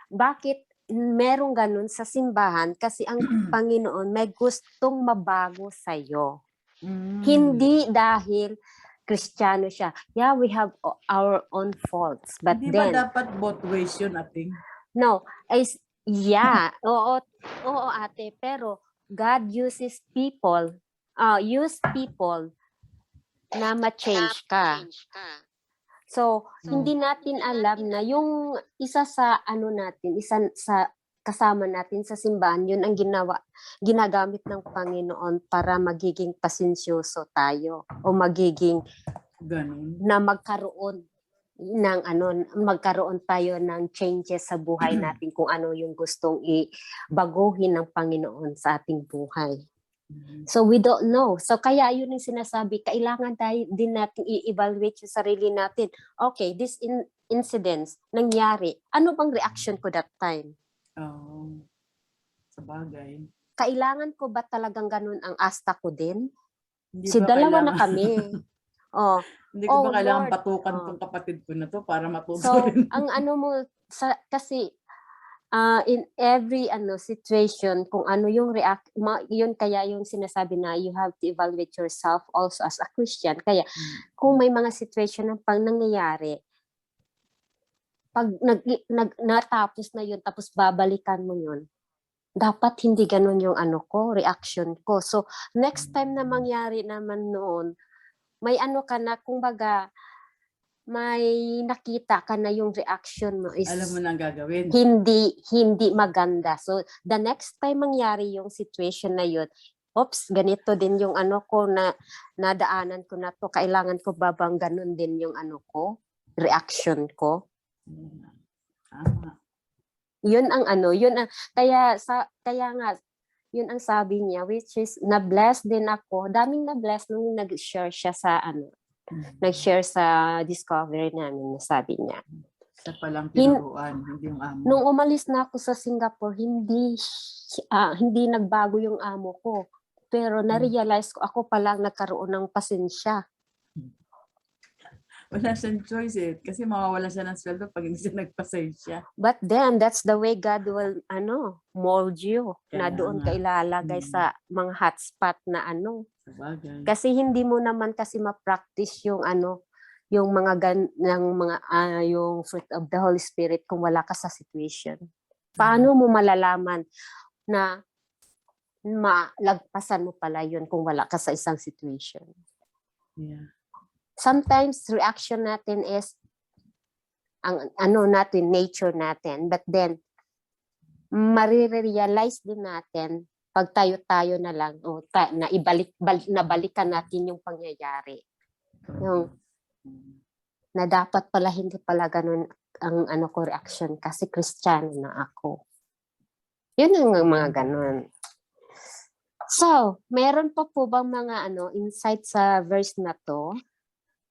bakit merong ganun sa simbahan kasi ang Panginoon may gustong mabago sa iyo. Hindi dahil Kristiyano siya. Yeah, we have our own faults. But Hindi then, ba dapat both ways yun, ating? no, oo ate, pero God uses people na ma-change ka. So, hindi natin alam na yung isa sa kasama natin sa simbahan, yun ang ginagamit ng Panginoon para magiging pasensyoso tayo o magiging ganun na magkaroon tayo ng changes sa buhay natin kung ano yung gustong baguhin ng Panginoon sa ating buhay. So we don't know. So kaya yun yung sinasabi, kailangan din natin i-evaluate yung sarili natin. Okay, this incidents nangyari. Ano bang reaction ko that time? Oh, sa bagay. Kailangan ko ba talagang ganun ang asta ko din? Hindi ba Dalawa kailangan... na kami. Hindi ko ba kailangan Lord, patukan tong kapatid ko na to para matuto so, rin? ang kasi in every situation, kung ano yung yun kaya yung sinasabi na you have to evaluate yourself also as a Christian. Kaya kung may mga situation na nangyayari, pag natapos na yun, tapos babalikan mo yun, dapat hindi ganun yung reaction ko. So, next time na mangyari naman noon, may ka na, kumbaga, may nakita ka na yung reaction mo is alam mo na ang gagawin. Hindi maganda. So, the next time mangyari yung situation na yun, oops, ganito din yung ko na nadaanan ko na to. Kailangan ko ba bang ganun din yung reaction ko? Yun ang kaya nga yun ang sabi niya, which is na-bless din ako. Daming na-bless nung nag-share siya sa nag-share sa discovery namin, sabi niya. Sa palang tinuruan, hindi yung amo. Nung umalis na ako sa Singapore, hindi nagbago yung amo ko. Pero na-realize ko, ako palang nagkaroon ng pasensya. Wala siyang choice eh. Kasi mawawala siya ng sweldo pag hindi siya nagpasensya. But then, that's the way God will, mold you. Na doon ka ilalagay sa mga hotspot na Sabagay. Kasi hindi mo naman kasi ma-practice yung yung mga yung fruit of the Holy Spirit kung wala ka sa situation. Paano mo malalaman na malagpasan mo pala yun kung wala ka sa isang situation? Yeah. Sometimes reaction natin is ang natin, nature natin. But then, marirealize din natin pag tayo-tayo na lang na nabalikan natin yung pangyayari. Yung na dapat pala hindi pala ganun ang ko reaction kasi Kristiyano na ako. Yun ang mga ganun. So, meron pa po bang mga insight sa verse na to?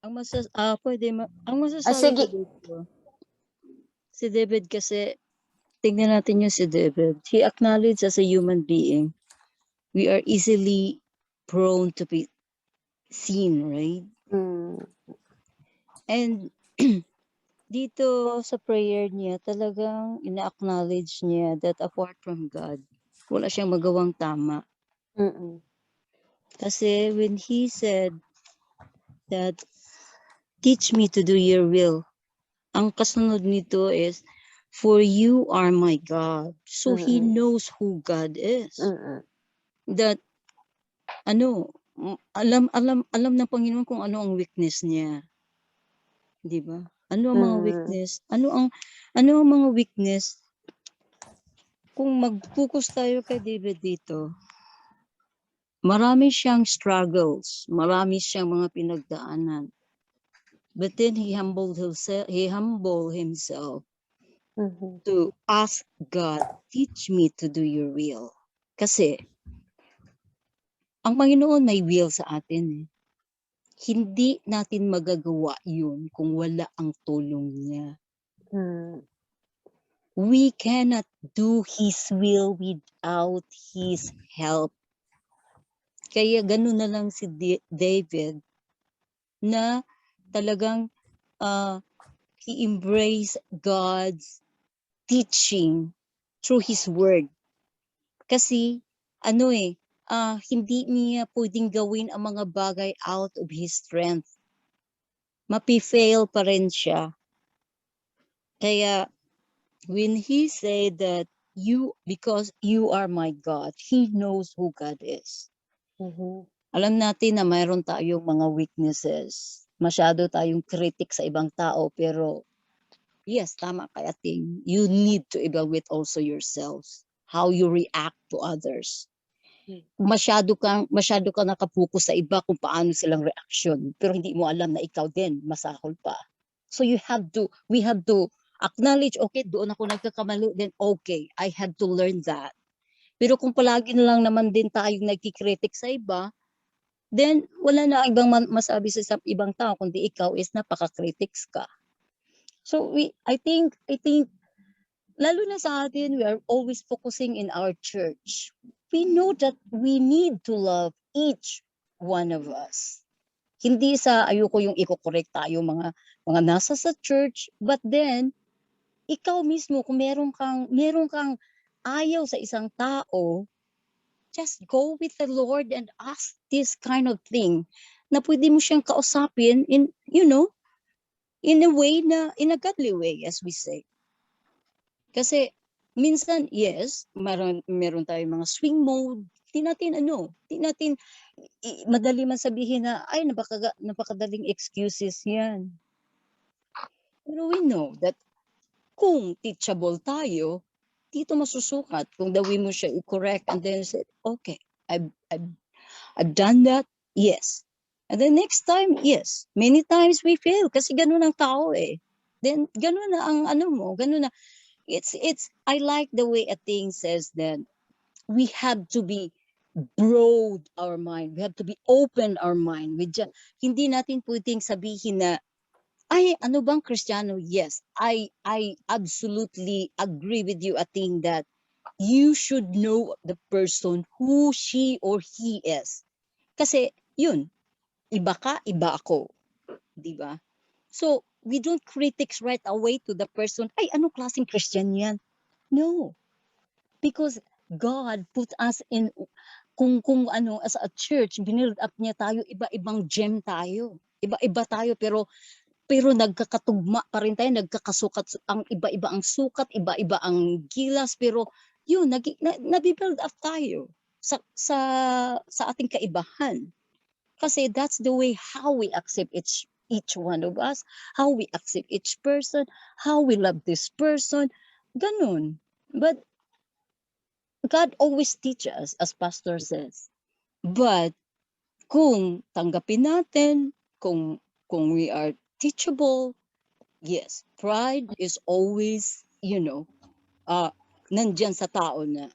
Ang masasabi sige. ko dito, si David kasi, tingnan natin yung si David. He acknowledged as a human being, we are easily prone to be seen, right? And dito sa prayer niya, talagang ina-acknowledge niya that apart from God, wala siyang magawang tama. Kasi when he said that, teach me to do your will, ang kasunod nito is, for you are my God. So he knows who God is. That, alam ng Panginoon kung ano ang weakness niya. Di ba? Ano ang mga weakness? Ano ang mga weakness? Kung mag-focus tayo kay David dito, marami siyang struggles, marami siyang mga pinagdaanan. But then he humbled himself to ask God, teach me to do your will. Kasi, ang Panginoon may will sa atin. Hindi natin magagawa yun kung wala ang tulong niya. We cannot do His will without His help. Kaya ganun na lang si David na talagang he embraced God's teaching through His word. Kasi hindi niya pwedeng gawin ang mga bagay out of his strength. Mapi-fail pa rin siya. Kaya when he said that because you are my God, he knows who God is. Alam natin na mayroon tayong mga weaknesses. Masyado tayong critic sa ibang tao, pero yes, tama kay Ating. You need to evaluate also yourselves, how you react to others. Masyado kang nakapokus sa iba kung paano silang reaction, pero hindi mo alam na ikaw din masahol pa. So we have to acknowledge, okay, doon ako nagkakamali, then okay, I had to learn that. Pero kung palagi na lang naman din tayong nagkikritik sa iba, then wala na ibang masabi sa ibang tao kundi ikaw is napaka-critics ka. So I think lalo na sa atin, we are always focusing in our church. We know that we need to love each one of us. Hindi ayoko yung i-correct tayo mga nasa sa church, but then ikaw mismo kung meron kang ayaw sa isang tao, just go with the Lord and ask this kind of thing na pwede mo siyang kausapin in a way na in a godly way, as we say. Kasi minsan, yes, meron tayong mga swing mode. Di natin madali man sabihin na, ay, napakadaling excuses yan. Pero we know that kung teachable tayo, dito masusukat kung the way mo siya i-correct and then say, okay, I've done that, yes. And then next time, yes. Many times we fail kasi ganun ang tao eh. Then ganun na ang ganun na. I like the way Ating says that we have to be broad our mind. We have to be open our mind. Hindi natin pwedeng sabihin na, ay, ano bang Kristiyano? Yes, I absolutely agree with you, Ating, that you should know the person who she or he is. Kasi, yun, iba ka, iba ako. Diba? So, we don't critics right away to the person, ay, anong klaseng Christian yan? No. Because God put us in, kung as a church, binild up niya tayo, iba-ibang gem tayo. Iba-iba tayo, pero pero nagkakatugma pa rin tayo, nagkakasukat ang iba-iba ang sukat, iba-iba ang gilas, pero yun, nabibuild up tayo sa ating kaibahan. Kasi that's the way how we accept each one of us, how we accept each person, how we love this person, ganun. But God always teaches us, as Pastor says. But kung tanggapin natin, kung we are teachable, yes, pride is always, nandyan sa tao na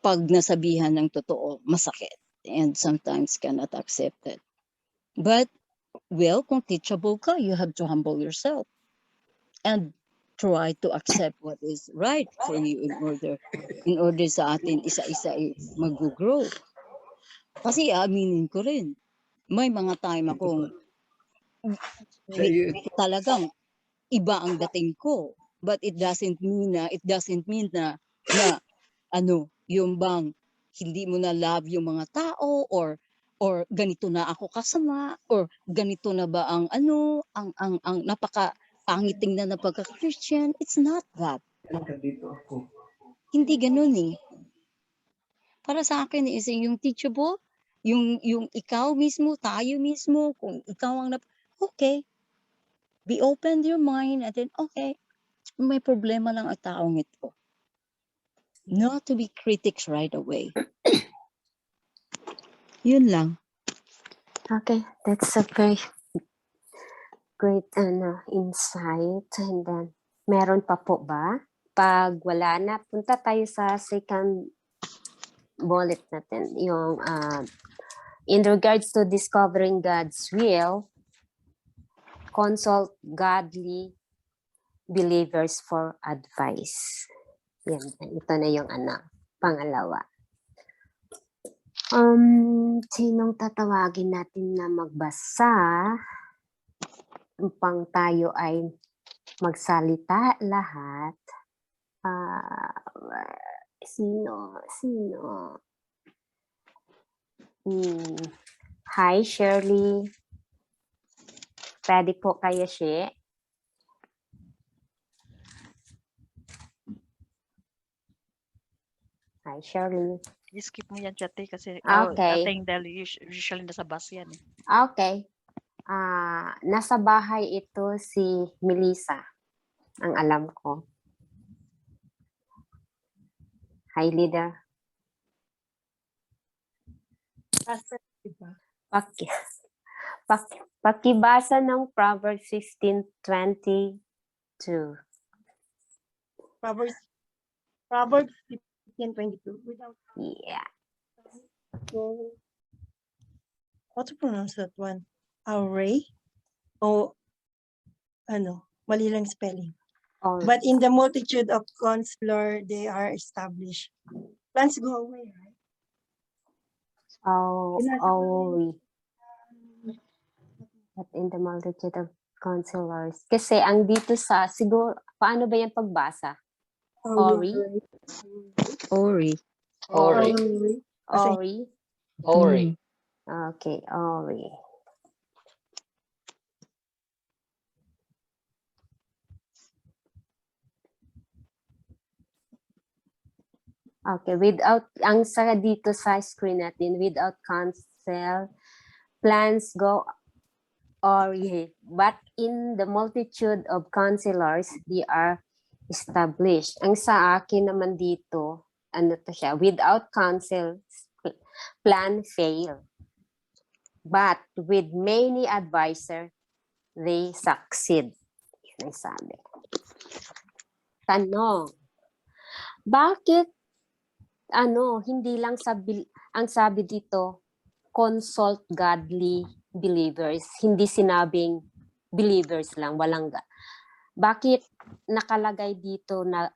pag nasabihan ng totoo, masakit. And sometimes cannot accept it. But, well, kung teachable ka, you have to humble yourself. And try to accept what is right for you in order sa atin isa-isa mag-grow. Kasi aminin ko rin, may mga time akong talagang iba ang dating ko, but it doesn't mean na yung bang hindi mo na love yung mga tao, or ganito na ako kasama, or ganito na ba ang napaka pangiting na pagka-Christian. It's not that. Hindi ganun eh. Para sa akin is yung teachable, yung ikaw mismo, tayo mismo, kung ikaw ang okay, be open to your mind, and then okay, may problema lang ang taong ito. Not to be critics right away. Yun lang. Okay, that's a very great insight. And then, meron pa po ba? Pag wala na, punta tayo sa second bullet natin. Yung in regards to discovering God's will, consult godly believers for advice. Yan, ito na yung pangalawa. Sinong tatawagin natin na magbasa upang tayo ay magsalita lahat? Sino? Hi, Shirley. Pwede po kayo, Shi? Hi, Shirley. I-skip mo yan, Chate, kasi Okay. dating dahil usually nasa bus yan. Okay. Nasa bahay ito si Melissa, ang alam ko. Hi, leader. Pakibasa ng Proverbs 16:22. Proverbs 15:22. Without Yeah. how to pronounce that one? Array? O mali lang spelling. Oh, But in the multitude of counselor, they are established. Plans go away, right? But in the multitude of counselors. Kasi ang dito siguro, paano ba yan pagbasa? Ori? Ori. Ori? Okay, Ori. Okay, ang dito sa screen natin, without counsel, plans go awry, but in the multitude of counselors, they are established. Ang sa akin naman dito, without counsel, plan fail. But with many advisors, they succeed. Yun ang sabi. Tanong, bakit hindi lang ang sabi dito, consult godly believers, hindi sinabing believers lang, walang bakit nakalagay dito na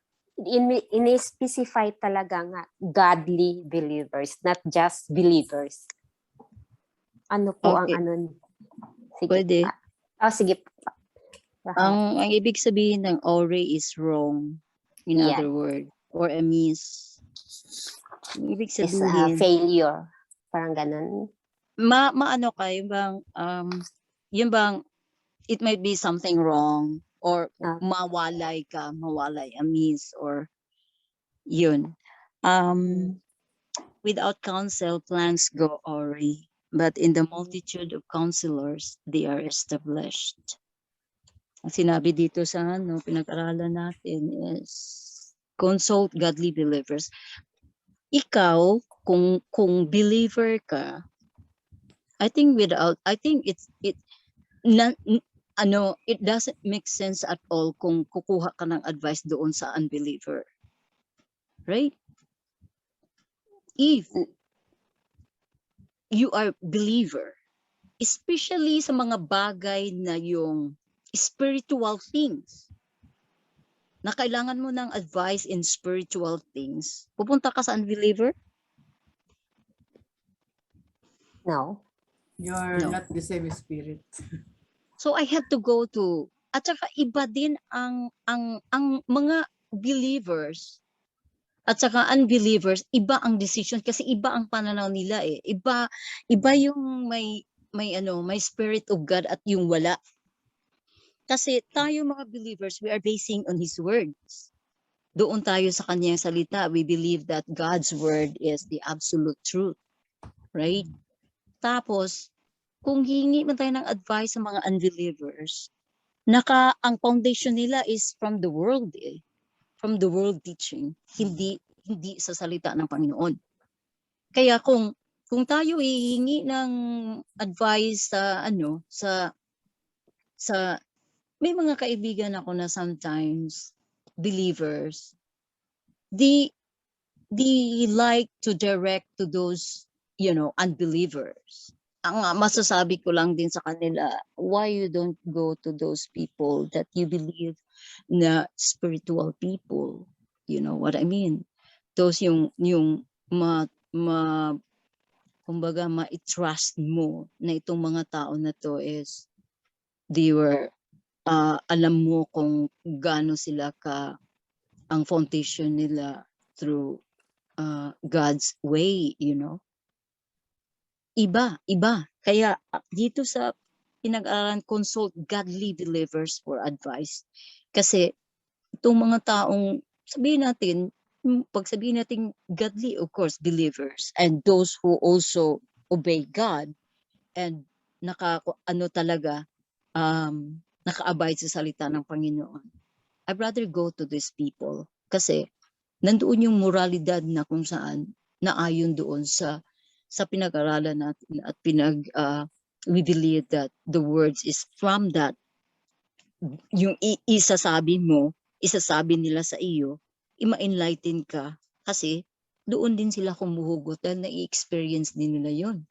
in-specify talaga nga godly believers, not just believers? Ano po Okay. ang Sige. Pwede. Sige. Ang ibig sabihin ng ore is wrong, in Yeah. other word, or a miss. Ang ibig Is sabihin, failure. Parang ganun. maano ka, yung bang it might be something wrong, or Ah. mawalay amiss, or yun. Without counsel, plans go awry, but in the multitude of counselors, they are established. Ang sinabi dito sa pinag-aralan natin is consult godly believers. Ikaw, kung believer ka, I think it doesn't make sense at all kung kukuha ka ng advice doon sa unbeliever. Right? If you are believer, especially sa mga bagay na yung spiritual things, na kailangan mo ng advice in spiritual things, pupunta ka sa unbeliever? No. You're No. not the same spirit. So I have to go to, at saka iba din ang mga believers at saka unbelievers, iba ang decision kasi iba ang pananaw nila eh. Iba yung may spirit of God at yung wala. Kasi tayo mga believers, we are basing on His words. Doon tayo sa kanyang salita. We believe that God's word is the absolute truth. Right? Tapos, kung hingi man tayo ng advice sa mga unbelievers, ang foundation nila is from the world eh. From the world teaching. Hindi sa salita ng Panginoon. Kaya kung tayo hihingi ng advice sa may mga kaibigan ako na sometimes believers, they like to direct to those unbelievers. Ang masasabi ko lang din sa kanila, why you don't go to those people that you believe na spiritual people? You know what I mean? Those yung kumbaga ma-trust mo na itong mga tao na to is they were alam mo kung gaano sila ang foundation nila through God's way, Iba. Kaya dito sa pinag-aralan, consult godly believers for advice. Kasi itong mga taong pag sabihin natin godly, of course, believers, and those who also obey God and naka-abide sa salita ng Panginoon. I'd rather go to these people kasi nandoon yung moralidad na kung saan naayon doon sa pinag-aralan natin at we believe that the words is from that. Yung isasabi nila sa iyo, ma-enlighten ka kasi doon din sila humuhugot dahil na-experience din nila yon.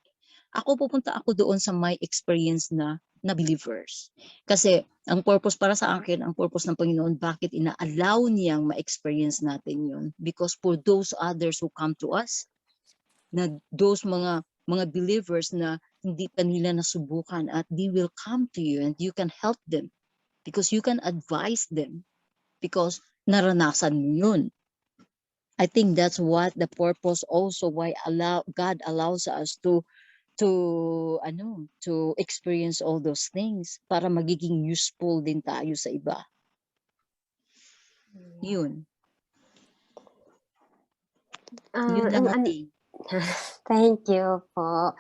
Pupunta ako doon sa my experience na believers. Kasi ang purpose para sa akin, ang purpose ng Panginoon, bakit ina-allow niyang ma-experience natin yon? Because for those others who come to us, na those mga believers na hindi pa nila nasubukan at they will come to you and you can help them because you can advise them because naranasan mo yun. I think that's what the purpose also why God allows us to experience all those things para magiging useful din tayo sa iba. Yun. Yun lang ating. Thank you po.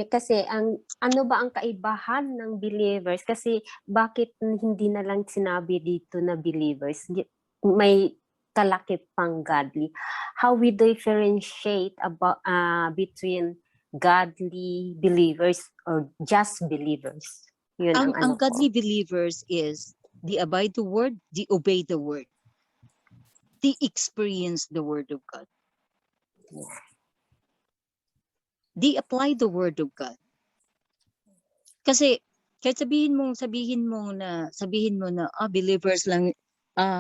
Kasi ano ba ang kaibahan ng believers? Kasi bakit hindi na lang sinabi dito na believers? May kalakip pang godly. How we differentiate about between godly believers or just believers? Yun Ang godly believers is they abide the word, they obey the word. They experience the word of God. They apply the word of God. Kasi kahit sabihin mo na believers lang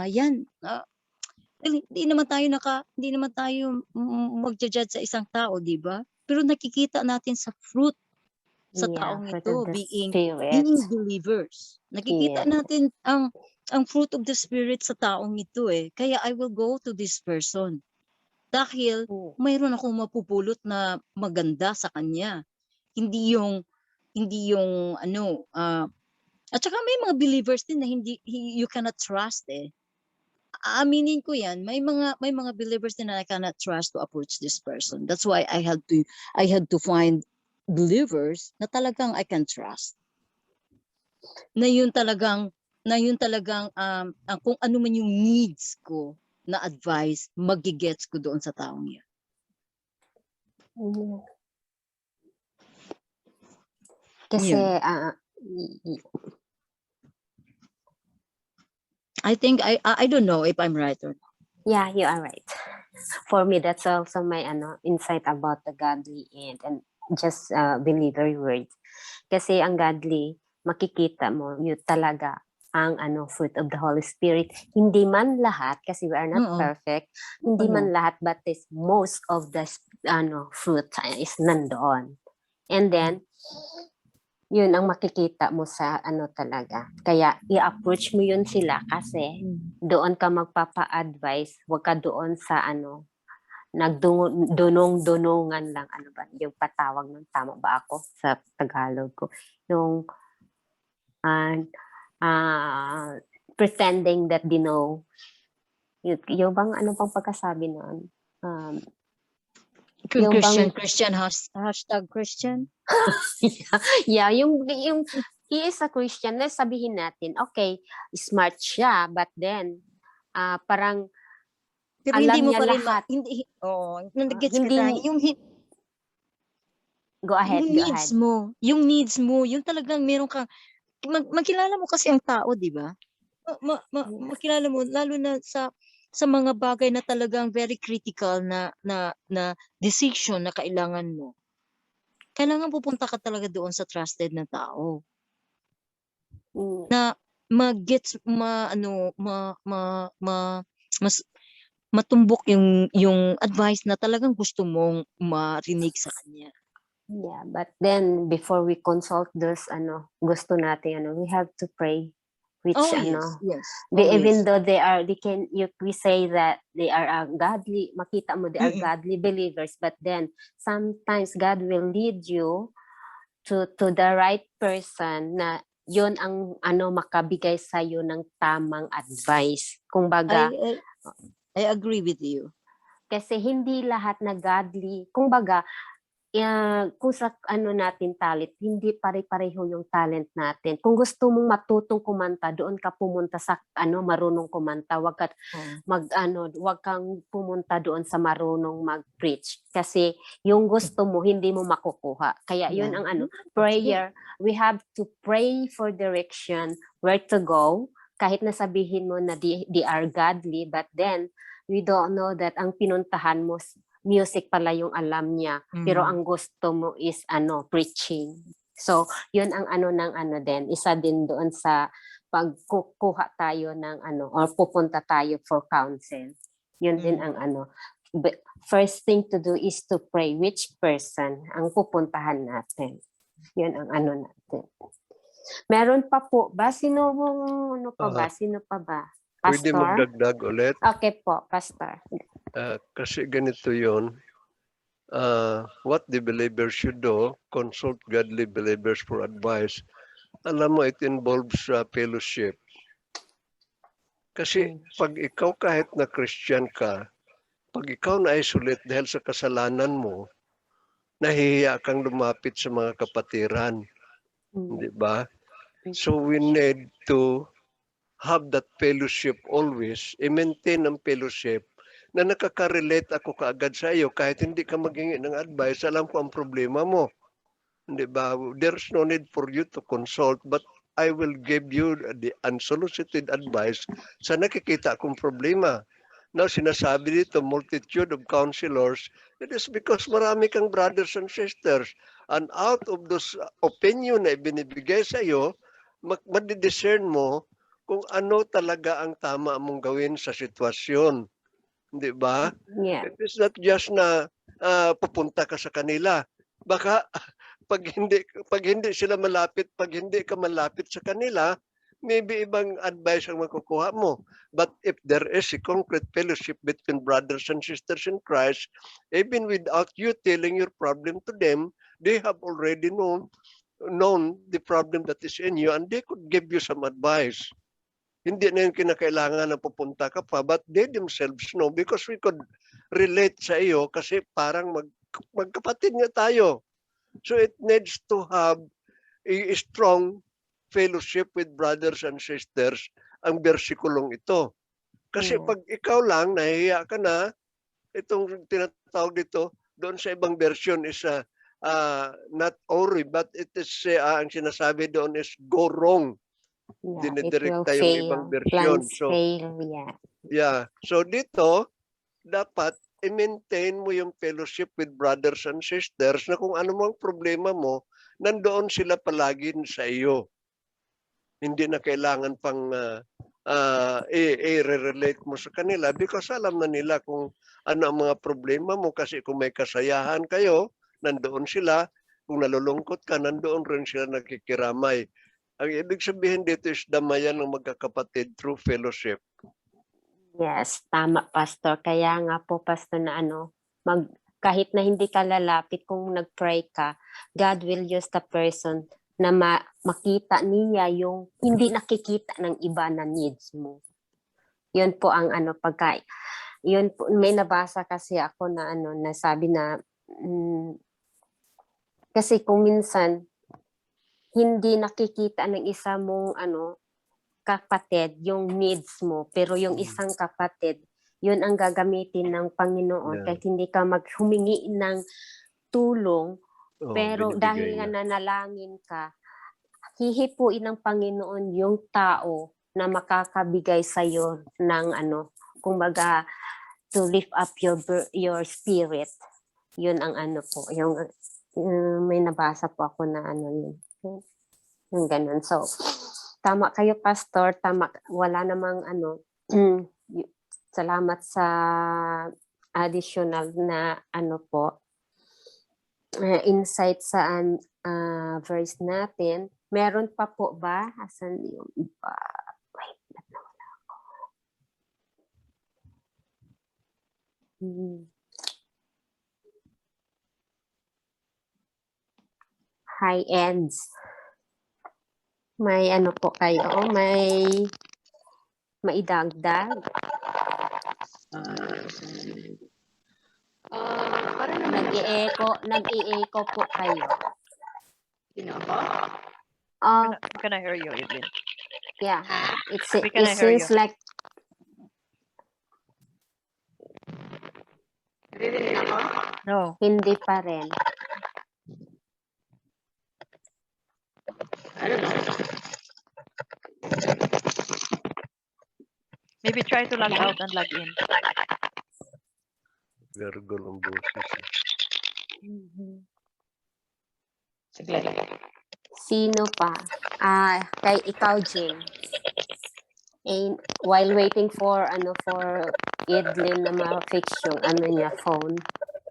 yan. Hindi naman tayo magja-judge sa isang tao, di ba? Pero nakikita natin sa fruit sa taong ito being believers. Nakikita natin ang fruit of the Spirit sa taong ito eh. Kaya I will go to this person. Dahil mayroon akong mapupulot na maganda sa kanya. Hindi yung At saka may mga believers din na you cannot trust eh. Aaminin ko yan, may mga believers din na I cannot trust to approach this person. That's why I had to find believers na talagang I can trust. Na yun talagang kung ano man yung needs ko na advice, magigets ko doon sa taong yan. Kasi, Yun. I think I don't know if I'm right or not. yeah, you are right. For me, that's also my insight about the godly and just believer words. Kasi ang godly, makikita mo yun talaga ang fruit of the Holy Spirit. Hindi man lahat, kasi we are not Oo. perfect, hindi Oo. man lahat, but is most of the fruit is nandoon. And then, yun ang makikita mo sa talaga. Kaya i-approach mo yun sila kasi doon ka magpapa-advise, wag ka doon sa nagdunong-dunungan lang, yung patawag ng tama ba ako sa Tagalog ko, yung pretending that they know, yung bang pang pagkasabi noon, yung Christian, hashtag Christian. yeah, yung he is a Christian, let's sabihin natin, okay, smart siya, but then parang Pero alam hindi mo niya pa rin lahat. nag-gets Hindi kita. ni- Go ahead, Yung needs mo, yung talagang meron kang makilala mo kasi ang tao, di ba? Makilala mo lalo na sa mga bagay na talagang very critical na decision na kailangan mo. Kailangan pupunta ka talaga doon sa trusted na tao na mag-gets matumbok yung advice na talagang gusto mong marinig sa kanya. Yeah, but then before we consult those gusto natin we have to pray, which Yes. even though we say that they are godly, makita mo they are Mm-mm. godly believers, but then sometimes God will lead you to the right person na yon ang makabigay sa iyo ng tamang advice. Kumbaga, I agree with you. kasi hindi lahat na godly, kumbaga, kung sa natin talent, hindi pare-pareho yung talent natin. Kung gusto mong matutong kumanta, doon ka pumunta sa marunong kumanta. Wag kang pumunta doon sa marunong mag-preach kasi yung gusto mo hindi mo makukuha. Kaya yun ang prayer. We have to pray for direction, where to go. Kahit na sabihin mo na they are godly, but then we don't know that ang pinuntahan mo music pala yung alam niya, pero ang gusto mo is preaching. So, yun ang din, isa din doon sa pagkukuha tayo ng or pupunta tayo for counsel. Yun din ang first thing to do is to pray which person ang pupuntahan natin. Yun ang natin. Meron pa po ba? Sino pa ba? Pwede Pastor? magdagdag ulit. Okay po, Pastor. Kasi ganito yun. What the believers should do, consult godly believers for advice. Alam mo, it involves fellowship. Kasi pag ikaw kahit na Christian ka, pag ikaw na-isolate dahil sa kasalanan mo, nahihiya kang lumapit sa mga kapatiran. Di ba? So we need to have that fellowship always, i-maintain ang fellowship na nakaka-relate ako kaagad sa iyo kahit hindi ka maghingi ng advice, alam ko ang problema mo. Di ba? There's no need for you to consult, but I will give you the unsolicited advice sa nakikita kong problema. Now, sinasabi dito, multitude of counselors, it is because marami kang brothers and sisters. And out of those opinion na binibigay sa iyo, madidiscern mo kung ano talaga ang tama mong gawin sa sitwasyon. Di ba? Yeah. It is not just na pupunta ka sa kanila. Baka pag hindi sila malapit, pag hindi ka malapit sa kanila, maybe ibang advice ang makukuha mo. But if there is a concrete fellowship between brothers and sisters in Christ, even without you telling your problem to them, they have already known known the problem that is in you and they could give you some advice. Hindi na yung kinakailangan na pupunta ka pa, but they themselves know because we could relate sa iyo kasi parang magkapatid nga tayo. So it needs to have a strong fellowship with brothers and sisters ang bersikulong ito. Kasi Yeah. pag ikaw lang, nahihiya ka na, itong tinatawag dito, doon sa ibang version is not ori, but it is, ang sinasabi doon is go wrong. Yeah, it will Dinidirekta yung ibang fail. version. Plans So, fail, yeah. yeah. So dito, dapat i-maintain mo yung fellowship with brothers and sisters na kung ano mang problema mo, nandoon sila palagi sa iyo. Hindi na kailangan pang i-relate mo sa kanila because alam na nila kung ano ang mga problema mo kasi kung may kasayahan kayo, nandoon sila. Kung nalulungkot ka, nandoon rin sila nakikiramay. Ang ibig sabihin dito is damayan ng magkakapatid through fellowship. Yes, tama, Pastor. Kaya nga po, Pastor, na kahit na hindi ka lalapit, kung nag-pray ka, God will use the person na makita niya yung hindi nakikita ng iba na needs mo. Yun po ang yun po, may nabasa kasi ako na na sabi na kasi kung minsan hindi nakikita ng isa mong kapatid yung needs mo, pero yung isang kapatid, yun ang gagamitin ng Panginoon. Yeah. Kahit hindi ka humingi ng tulong, pero binibigay dahil nga na. nanalangin ka, hihipuin ng Panginoon yung tao na makakabigay sa iyo ng kumbaga to lift up your spirit. Yun ang po, yung may nabasa po ako na yung ganun. So, tama kayo, Pastor. Tama. Wala namang salamat sa additional na insight sa verse natin. Meron pa po ba? Asan yung iba? Wait, nawala ako. High ends. May po kayo? May maidagdag? Nag-i-echo po kayo. Can I hear you, Evelyn? Yeah, We it cannot hear seems you. like No. hindi pa rin. Maybe try to log out and log in. Gargle ang boses. Sino pa? Kay ikaw, Jim. And while waiting for Edlin na ma-fix yung niya, phone.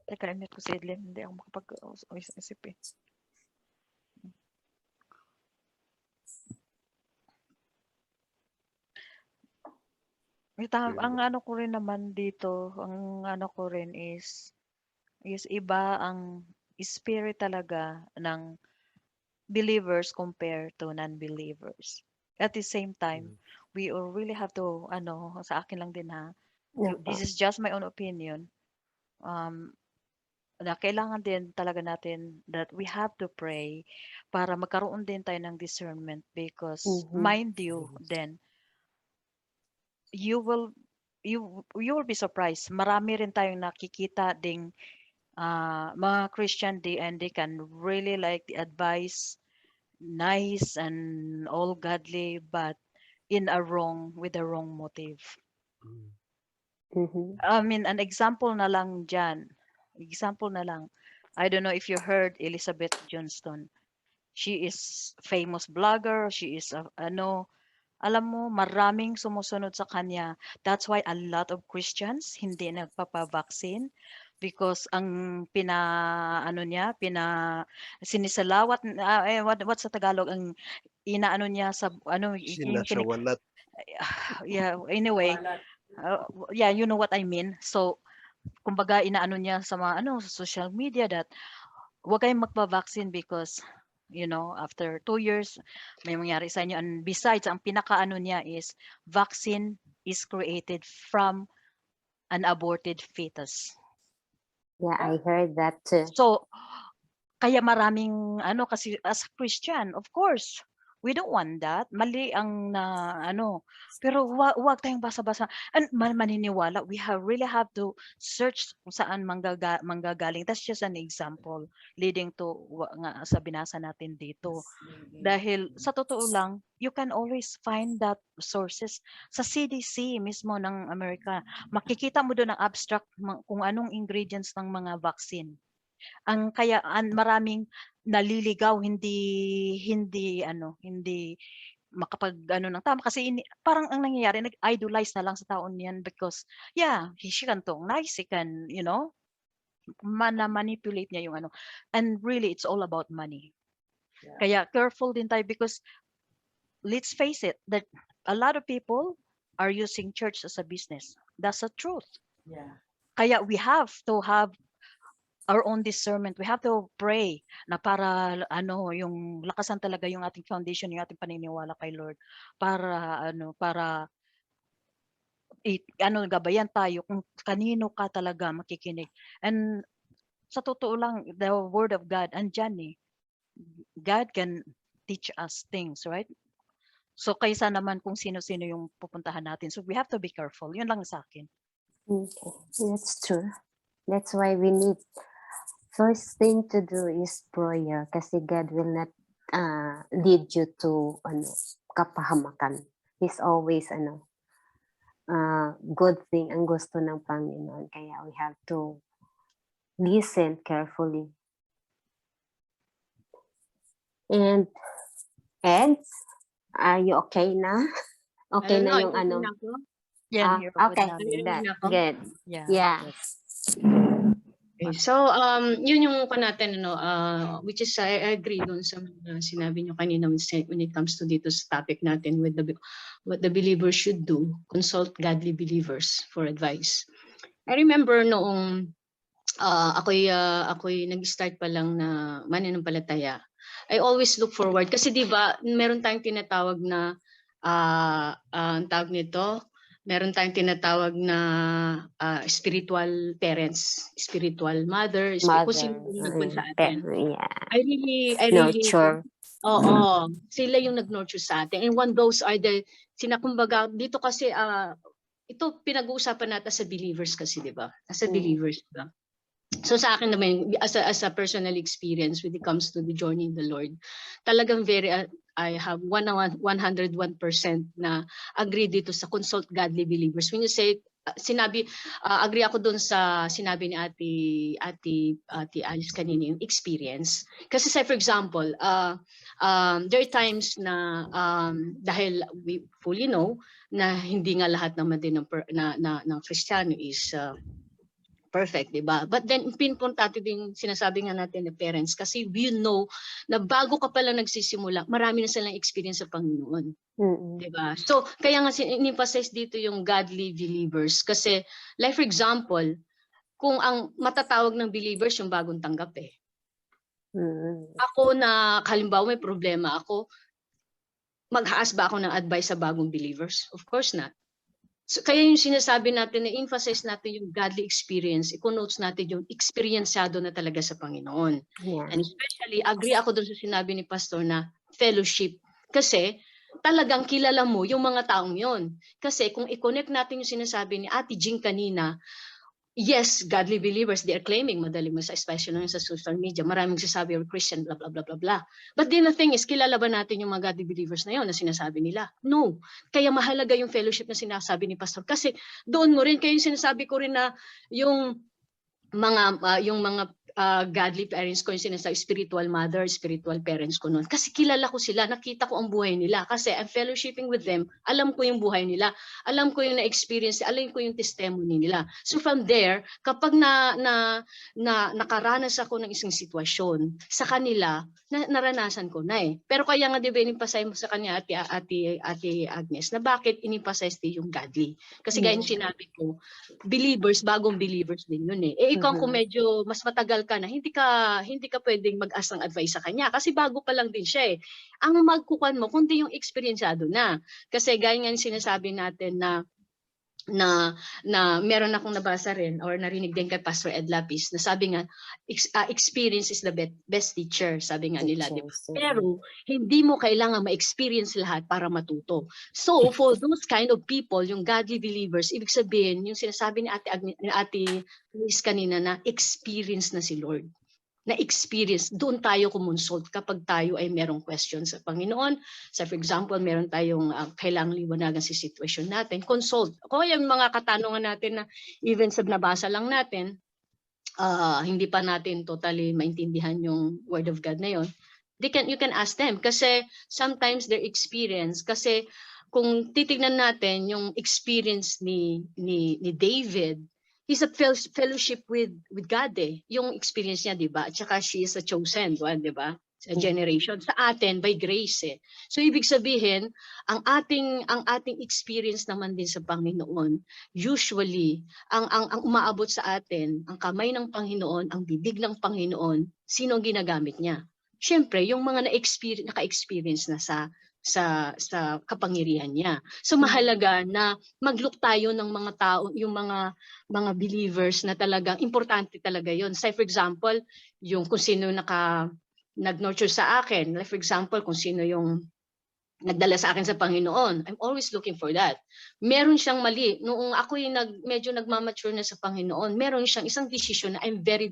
Teka, i-mute ko si Edlin. Hindi ako makapag-isip eh. Ang ko rin naman dito, ang ko rin is iba ang spirit talaga ng believers compared to non-believers. At the same time, we really have to, sa akin lang din ha, this is just my own opinion, na kailangan din talaga natin that we have to pray para magkaroon din tayo ng discernment because mind you then you will be surprised. Marami rin tayong nakikita ding mga Christian and they can really like the advice, nice and all godly, but with a wrong motive. I mean, an example na lang dyan. I don't know if you heard Elizabeth Johnston. She is famous blogger. She is alam mo, maraming sumusunod sa kanya. That's why a lot of Christians hindi nagpapavaccine because ang sinisalawat, what's sa Tagalog, ang inaano niya sa, Sinasawalat. yeah, anyway, yeah, you know what I mean. So, kumbaga, inaano niya sa mga, sa social media that huwag kayong magpa-vaccine because you know, after 2 years, may mangyari sa inyo. And besides, ang pinakaano niya is vaccine is created from an aborted fetus. Yeah, I heard that too. So, kaya maraming ano, kasi as a Christian, of course, we don't want that. Mali ang na ano, pero wag tayong basa-basa. And maniniwala, we really have to search kung saan manggagaling. That's just an example leading to nga sa binasa natin dito. Dahil sa totoo lang, you can always find that sources sa CDC mismo ng Amerika. Makikita mo doon ang abstract kung anong ingredients ng mga vaccine. Ang kayaan maraming naliligaw, hindi makapag ano ng tama kasi parang ang nangyayari, nag-idolize na lang sa taon yan because she can talk nice, he can, you know, manipulate niya yung ano, and really it's all about money. Kaya careful din tayo because let's face it, that a lot of people are using church as a business. That's the truth. Yeah. Kaya we have to have our own discernment. We have to pray na para ano, yung lakasan talaga yung ating foundation, yung ating paniniwala kay Lord, para gabayan tayo kung kanino ka talaga makikinig. And sa totoo lang, the word of God, andyan eh. God can teach us things, right? So kaysa naman kung sino-sino yung pupuntahan natin. So we have to be careful. Yun lang sa akin. Okay, that's true. That's why we need, first thing to do is prayer kasi God will not lead you to kapahamakan. He's always good thing ang gusto ng Panginoon. Kaya we have to listen carefully. And Ed, are you okay na? Okay na yung ano? Yan, you're good Okay, na. good. Yeah. Yeah. Okay, so yun yung natin which is I agree dun sa sinabi nyo kanina when it comes to dito sa topic natin with what the believers should do, consult godly believers for advice. I remember noong ako'y nag-start pa lang na mananampalataya, I always look forward kasi 'di ba meron tayong tinatawag na ang tawag nito, meron tayong tinatawag na spiritual parents, spiritual mother, kung sino yung nagpun sa atin. Yeah. I really Nurture. Oo, sila yung nag-nurture sa atin. And one those are kumbaga dito kasi ito pinag-uusapan natin sa believers kasi 'di ba? As a believers, 'di ba? So sa akin naman as a personal experience when it comes to the journey in the Lord, talagang I have 101% na agree dito sa consult godly believers. When you say agree ako doon sa sinabi ni Ate Alice kanina yung experience. Kasi say for example, there are times na dahil we fully know na hindi nga lahat naman din ng Kristiyano is perfect, di ba? But then, pinpunta din sinasabi nga natin na parents kasi we know na bago ka pala nagsisimula, marami na silang experience sa Panginoon. Di ba? So, kaya nga in-emphasize dito yung godly believers kasi, like for example, kung ang matatawag ng believers yung bagong tanggap eh. Ako na, halimbawa may problema ako, mag-aas ba ako ng advice sa bagong believers? Of course not. So, kaya yung sinasabi natin na emphasize natin yung godly experience, i-connotes natin yung experienceado na talaga sa Panginoon. Yeah. And especially, agree ako doon sa sinabi ni Pastor na fellowship. Kasi talagang kilala mo yung mga taong yon. Kasi kung i-connect natin yung sinasabi ni Ate Jing kanina, yes, godly believers, they are claiming, madaling especially sa social media, maraming sasabi you're Christian, blah, blah, blah, blah, blah. But then the thing is, kilala ba natin yung mga godly believers na yun na sinasabi nila? No. Kaya mahalaga yung fellowship na sinasabi ni Pastor. Kasi doon mo rin, kaya yung sinasabi ko rin na yung mga godly parents ko, yung sinasabi, spiritual mother, spiritual parents ko noon. Kasi kilala ko sila, nakita ko ang buhay nila. Kasi I'm fellowshipping with them, alam ko yung buhay nila, alam ko yung na-experience, alam ko yung testimony nila. So from there, kapag nakaranas ako ng isang sitwasyon, sa kanila, naranasan ko na eh. Pero kaya nga diba inimpasay mo sa kanya, Ate Agnes, na bakit inimpasay yung godly? Kasi gaya yung sinabi ko, believers, bagong believers din yun eh. Ikaw kung medyo mas matagal professional ka na, hindi ka pwedeng mag-ask ng advice sa kanya kasi bago pa lang din siya eh. Ang magkukuhan mo kundi yung experienceado na. Kasi gaya nga yung sinasabi natin na meron akong nabasa rin or narinig din kay Pastor Ed Lapis na sabi nga experience is the best teacher, sabi nga nila, di ba? Pero hindi mo kailangan ma-experience lahat para matuto. So for those kind of people, yung godly believers, ibig sabihin yung sinasabi ni Ate Luis kanina na experience na si Lord. Na experience, doon tayo kumonsult kapag tayo ay merong question sa Panginoon. So for example, meron tayong kailangang liwanagan sa sitwasyon natin, consult. Kung yung mga katanungan natin na even sa nabasa lang natin, hindi pa natin totally maintindihan yung Word of God na yun, you can ask them kasi sometimes their experience, kasi kung titignan natin yung experience ni David, he's a fellowship with God eh. Yung experience niya, di ba? At saka she is a chosen one, di ba? Sa generation. Sa atin, by grace eh. So ibig sabihin, ang ating experience naman din sa Panginoon, usually, ang umaabot sa atin, ang kamay ng Panginoon, ang bibig ng Panginoon, sino ang ginagamit niya? Siyempre, yung mga naka-experience na sa kapangyarihan niya. So mahalaga na mag-look tayo ng mga tao, yung mga believers na talagang importante talaga yon. Say for example, yung kung sino nag-nurture sa akin. Like for example, kung sino yung nagdala sa akin sa Panginoon. I'm always looking for that. Meron siyang mali. Noong ako yung medyo nagmamature na sa Panginoon, meron siyang isang decision na I'm very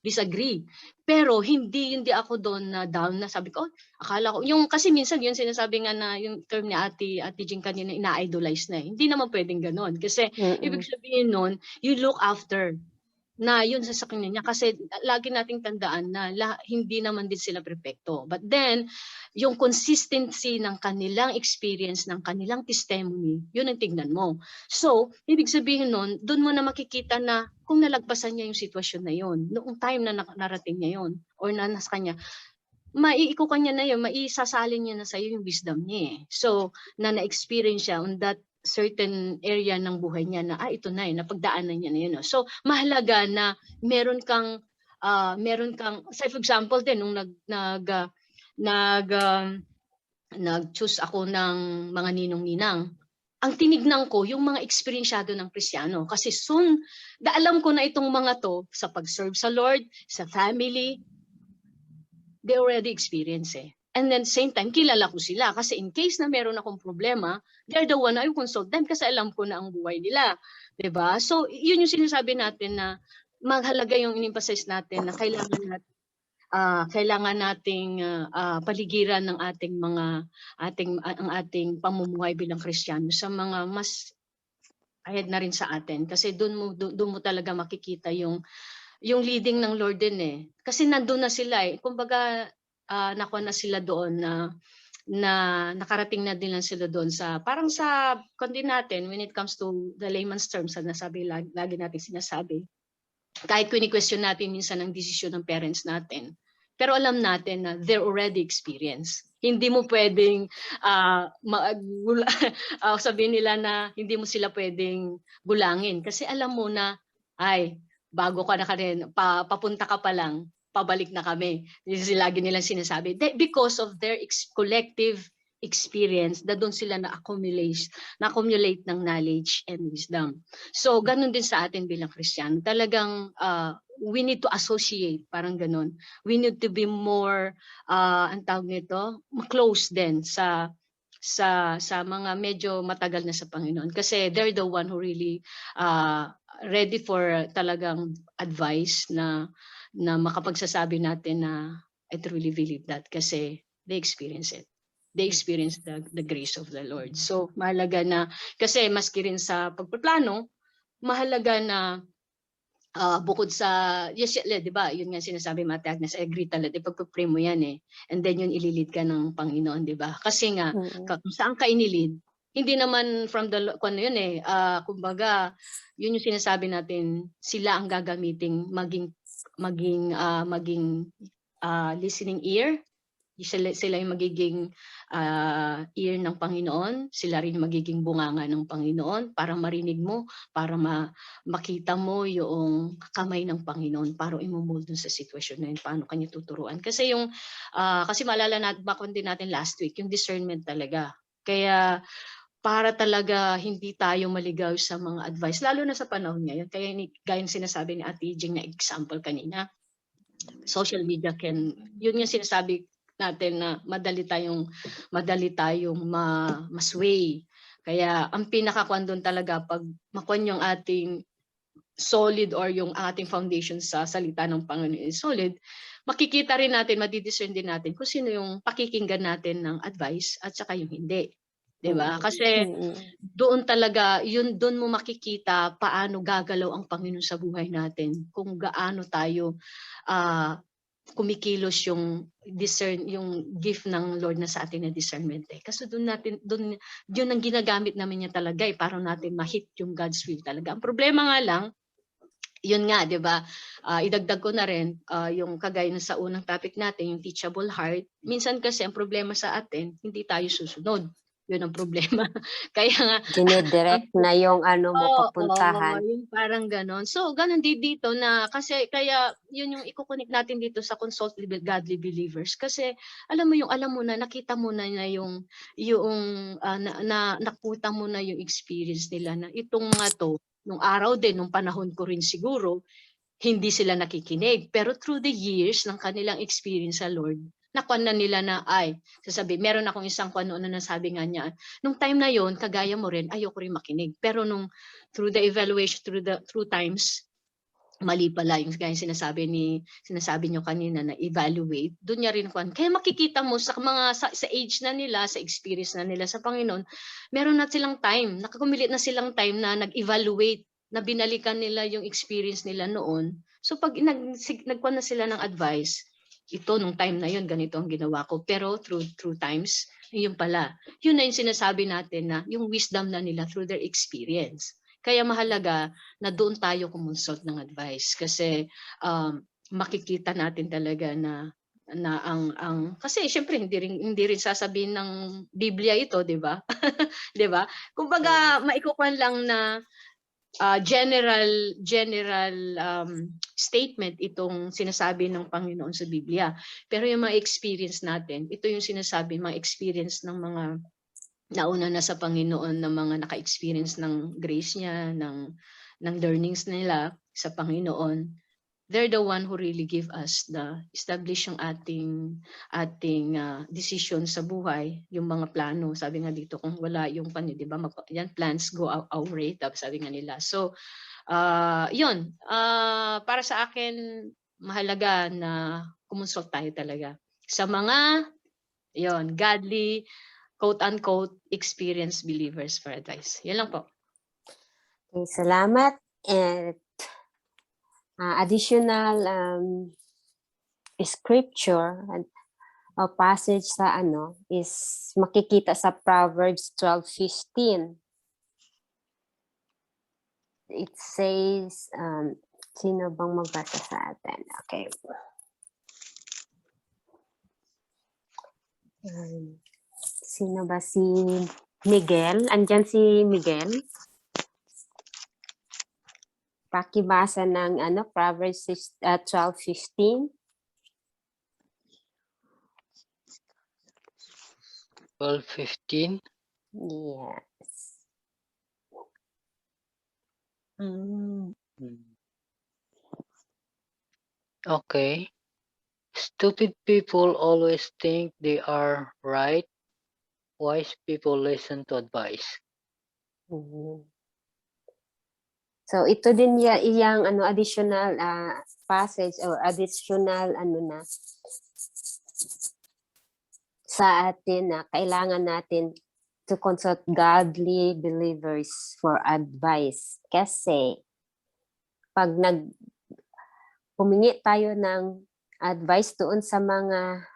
disagree. Pero hindi ako doon na down na sabi ko, akala ko, kasi minsan yun sinasabi nga na yung term ni Ate Jean kanina, ina-idolize na eh. Hindi naman pwedeng ganon. Kasi ibig sabihin nun, you look after na yun sa kanya niya kasi lagi nating tandaan na hindi naman din sila perpekto. But then, yung consistency ng kanilang experience, ng kanilang testimony, yun ang tignan mo. So, ibig sabihin nun, doon mo na makikita na kung nalagpasan niya yung sitwasyon na yun, noong time na narating niya yun, or na nasa kanya, maiikukan niya na yun, maisasalin niya na sa'yo yung wisdom niya eh. So, na-experience siya on that certain area ng buhay niya na ito na napagdaanan niya na yun. So mahalaga na meron kang say for example din nung nag-choose ako ng mga ninong-ninang, ang tinignan ko yung mga eksperensyado ng Kristiyano kasi alam ko na itong mga to sa pag-serve sa Lord, sa family, they already experience eh. And then same time, kilala ko sila kasi in case na meron akong problema, they're the one I consult them kasi alam ko na ang buhay nila. Diba? So, yun yung sinasabi natin na mahalaga yung in-emphasize natin na kailangan nating paligiran ng ang ating pamumuhay bilang Kristiyano sa mga mas ahead na rin sa atin. Kasi doon mo talaga makikita yung leading ng Lord din eh. Kasi nandun na sila eh. Kumbaga, nakuha na sila doon na nakarating na din lang sila doon sa parang sa kundi natin when it comes to the layman's terms na nasabi lagi natin sinasabi. Kahit kini-question natin minsan ang desisyon ng parents natin. Pero alam natin na they're already experienced. Hindi mo pwedeng sabihin nila na hindi mo sila pwedeng gulangin kasi alam mo na bago ka na papunta ka pa lang, pabalik na kami. This is lagi nilang sinasabi. Because of their collective experience, na doon sila na-accumulate ng knowledge and wisdom. So, ganun din sa atin bilang Kristiyano. Talagang we need to associate, parang ganun. We need to be more, ang tawag nito, close din sa mga medyo matagal na sa Panginoon. Kasi they're the one who really ready for talagang advice na makapagsasabi natin na I truly believe that kasi they experience it. They experience the grace of the Lord. So, mahalaga na, kasi maski rin sa pagpaplano, mahalaga na bukod sa, yes, di ba, yun nga sinasabi Ate Agnes, I agree talaga, pagpapray mo yan eh. And then yun ililid ka ng Panginoon, di ba? Kasi nga, kung saan ka inilid, hindi naman from the, yun eh, kumbaga, yun yung sinasabi natin, sila ang gagamiting maging listening ear, Sila yung magiging ear ng Panginoon, sila rin magiging bunganga ng Panginoon para marinig mo, para makita mo yung kamay ng Panginoon para imumul dun sa sitwasyon na yun, paano kanya tuturuan. Kasi kasi maalala natin, bakon din natin last week, yung discernment talaga. Kaya para talaga hindi tayo maligaw sa mga advice, lalo na sa panahon ngayon. Kaya gaya ng sinasabi ni Ate Jing na example kanina, social media yun yung sinasabi natin na madali tayong masway. Kaya ang pinakakwan doon talaga, pag makwan yung ating solid or yung ating foundation sa salita ng Panginoon is solid, makikita rin natin, madidiscern din natin kung sino yung pakikinggan natin ng advice at saka yung hindi. 'Di ba? Kasi doon talaga, doon mo makikita paano gagalaw ang Panginoon sa buhay natin, kung gaano tayo kumikilos yung gift ng Lord na sa atin na discernment. Kasi yun ang ginagamit namin niya talaga para natin ma-hit yung God's will talaga. Ang problema nga lang, yun nga, 'di ba? Idagdag ko na rin yung kagaya sa unang topic natin, yung teachable heart. Minsan kasi ang problema sa atin, hindi tayo susunod. Yun ang problema. Kaya nga Dinedirect na yung mo papuntahan. yung parang ganon. So, ganon din dito na kasi kaya yun yung ikukunik natin dito sa consult godly believers. Kasi alam mo na, nakita mo na yung nakuta mo na yung experience nila na itong mga to, nung araw din, nung panahon ko rin siguro, hindi sila nakikinig. Pero through the years ng kanilang experience sa Lord, nakuan na nila na sasabi, meron akong isang kuan noon na nasabi nga niya, nung time na yon kagaya mo rin, ayoko rin makinig. Pero through the evaluation, through times, mali pala yung gaya sinasabi nyo kanina na evaluate, doon niya rin kuan. Kaya makikita mo sa age na nila, sa experience na nila sa Panginoon, meron na silang time, nakakumilit na silang time na nag-evaluate, na binalikan nila yung experience nila noon. So pag nagkuan na sila ng advice, ito nung time na yun, ganito ang ginawa ko. Pero through times, yun pala. Yun na yung sinasabi natin na yung wisdom na nila through their experience. Kaya mahalaga na doon tayo kumonsult ng advice. Kasi makikita natin talaga na kasi syempre hindi rin sasabihin ng Biblia ito, 'di ba? 'Di ba? Kumbaga maikukuhan lang na general statement itong sinasabi ng Panginoon sa Biblia. Pero yung mga experience natin, ito yung sinasabi, mga experience ng mga nauna na sa Panginoon, na mga naka-experience ng grace niya, ng learnings nila sa Panginoon. They're the one who really give us establish yung ating decision sa buhay, yung mga plano. Sabi nga dito, kung wala yung di ba, yan plans go awry, sabi nga nila. So, yun, para sa akin, mahalaga na kumonsult tayo talaga sa mga godly, quote-unquote, experienced believers for advice. Yan lang po. Okay, salamat. And additional scripture and passage sa is makikita sa Proverbs 12:15. It says, sino bang magbasa sa atin? Okay. Sino ba si Miguel? Andyan si Miguel? Pakibasa ng Proverbs 12:15. 12:15. Yes. Okay. Stupid people always think they are right. Wise people listen to advice. So ito din iyang additional passage or additional sa atin na kailangan natin to consult godly believers for advice. Kasi pag humingi tayo ng advice doon sa mga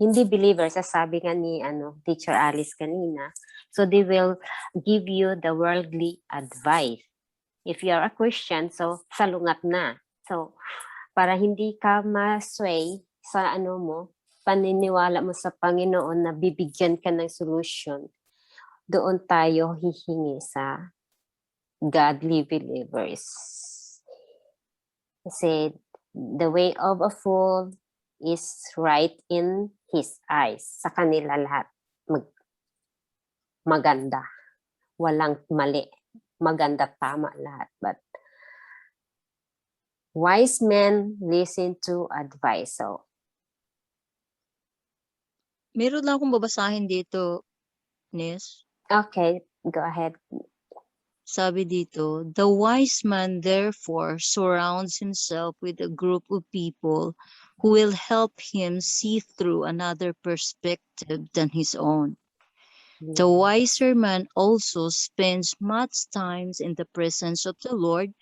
hindi believers, sabi nga ni Teacher Alice kanina, so they will give you the worldly advice. If you are a Christian, so salungat na. So para hindi ka ma-sway sa paniniwala mo sa Panginoon na bibigyan ka ng solution, doon tayo hihingi sa godly believers. Kasi the way of a fool is right in his eyes. Sa kanila lahat maganda. Walang mali. Maganda, tama lahat. But wise men listen to advice. So, Meron lang akong babasahin dito, Nis. okay, go ahead. Sabi dito, the wise man therefore surrounds himself with a group of people who will help him see through another perspective than his own. The wiser man also spends much time in the presence of the Lord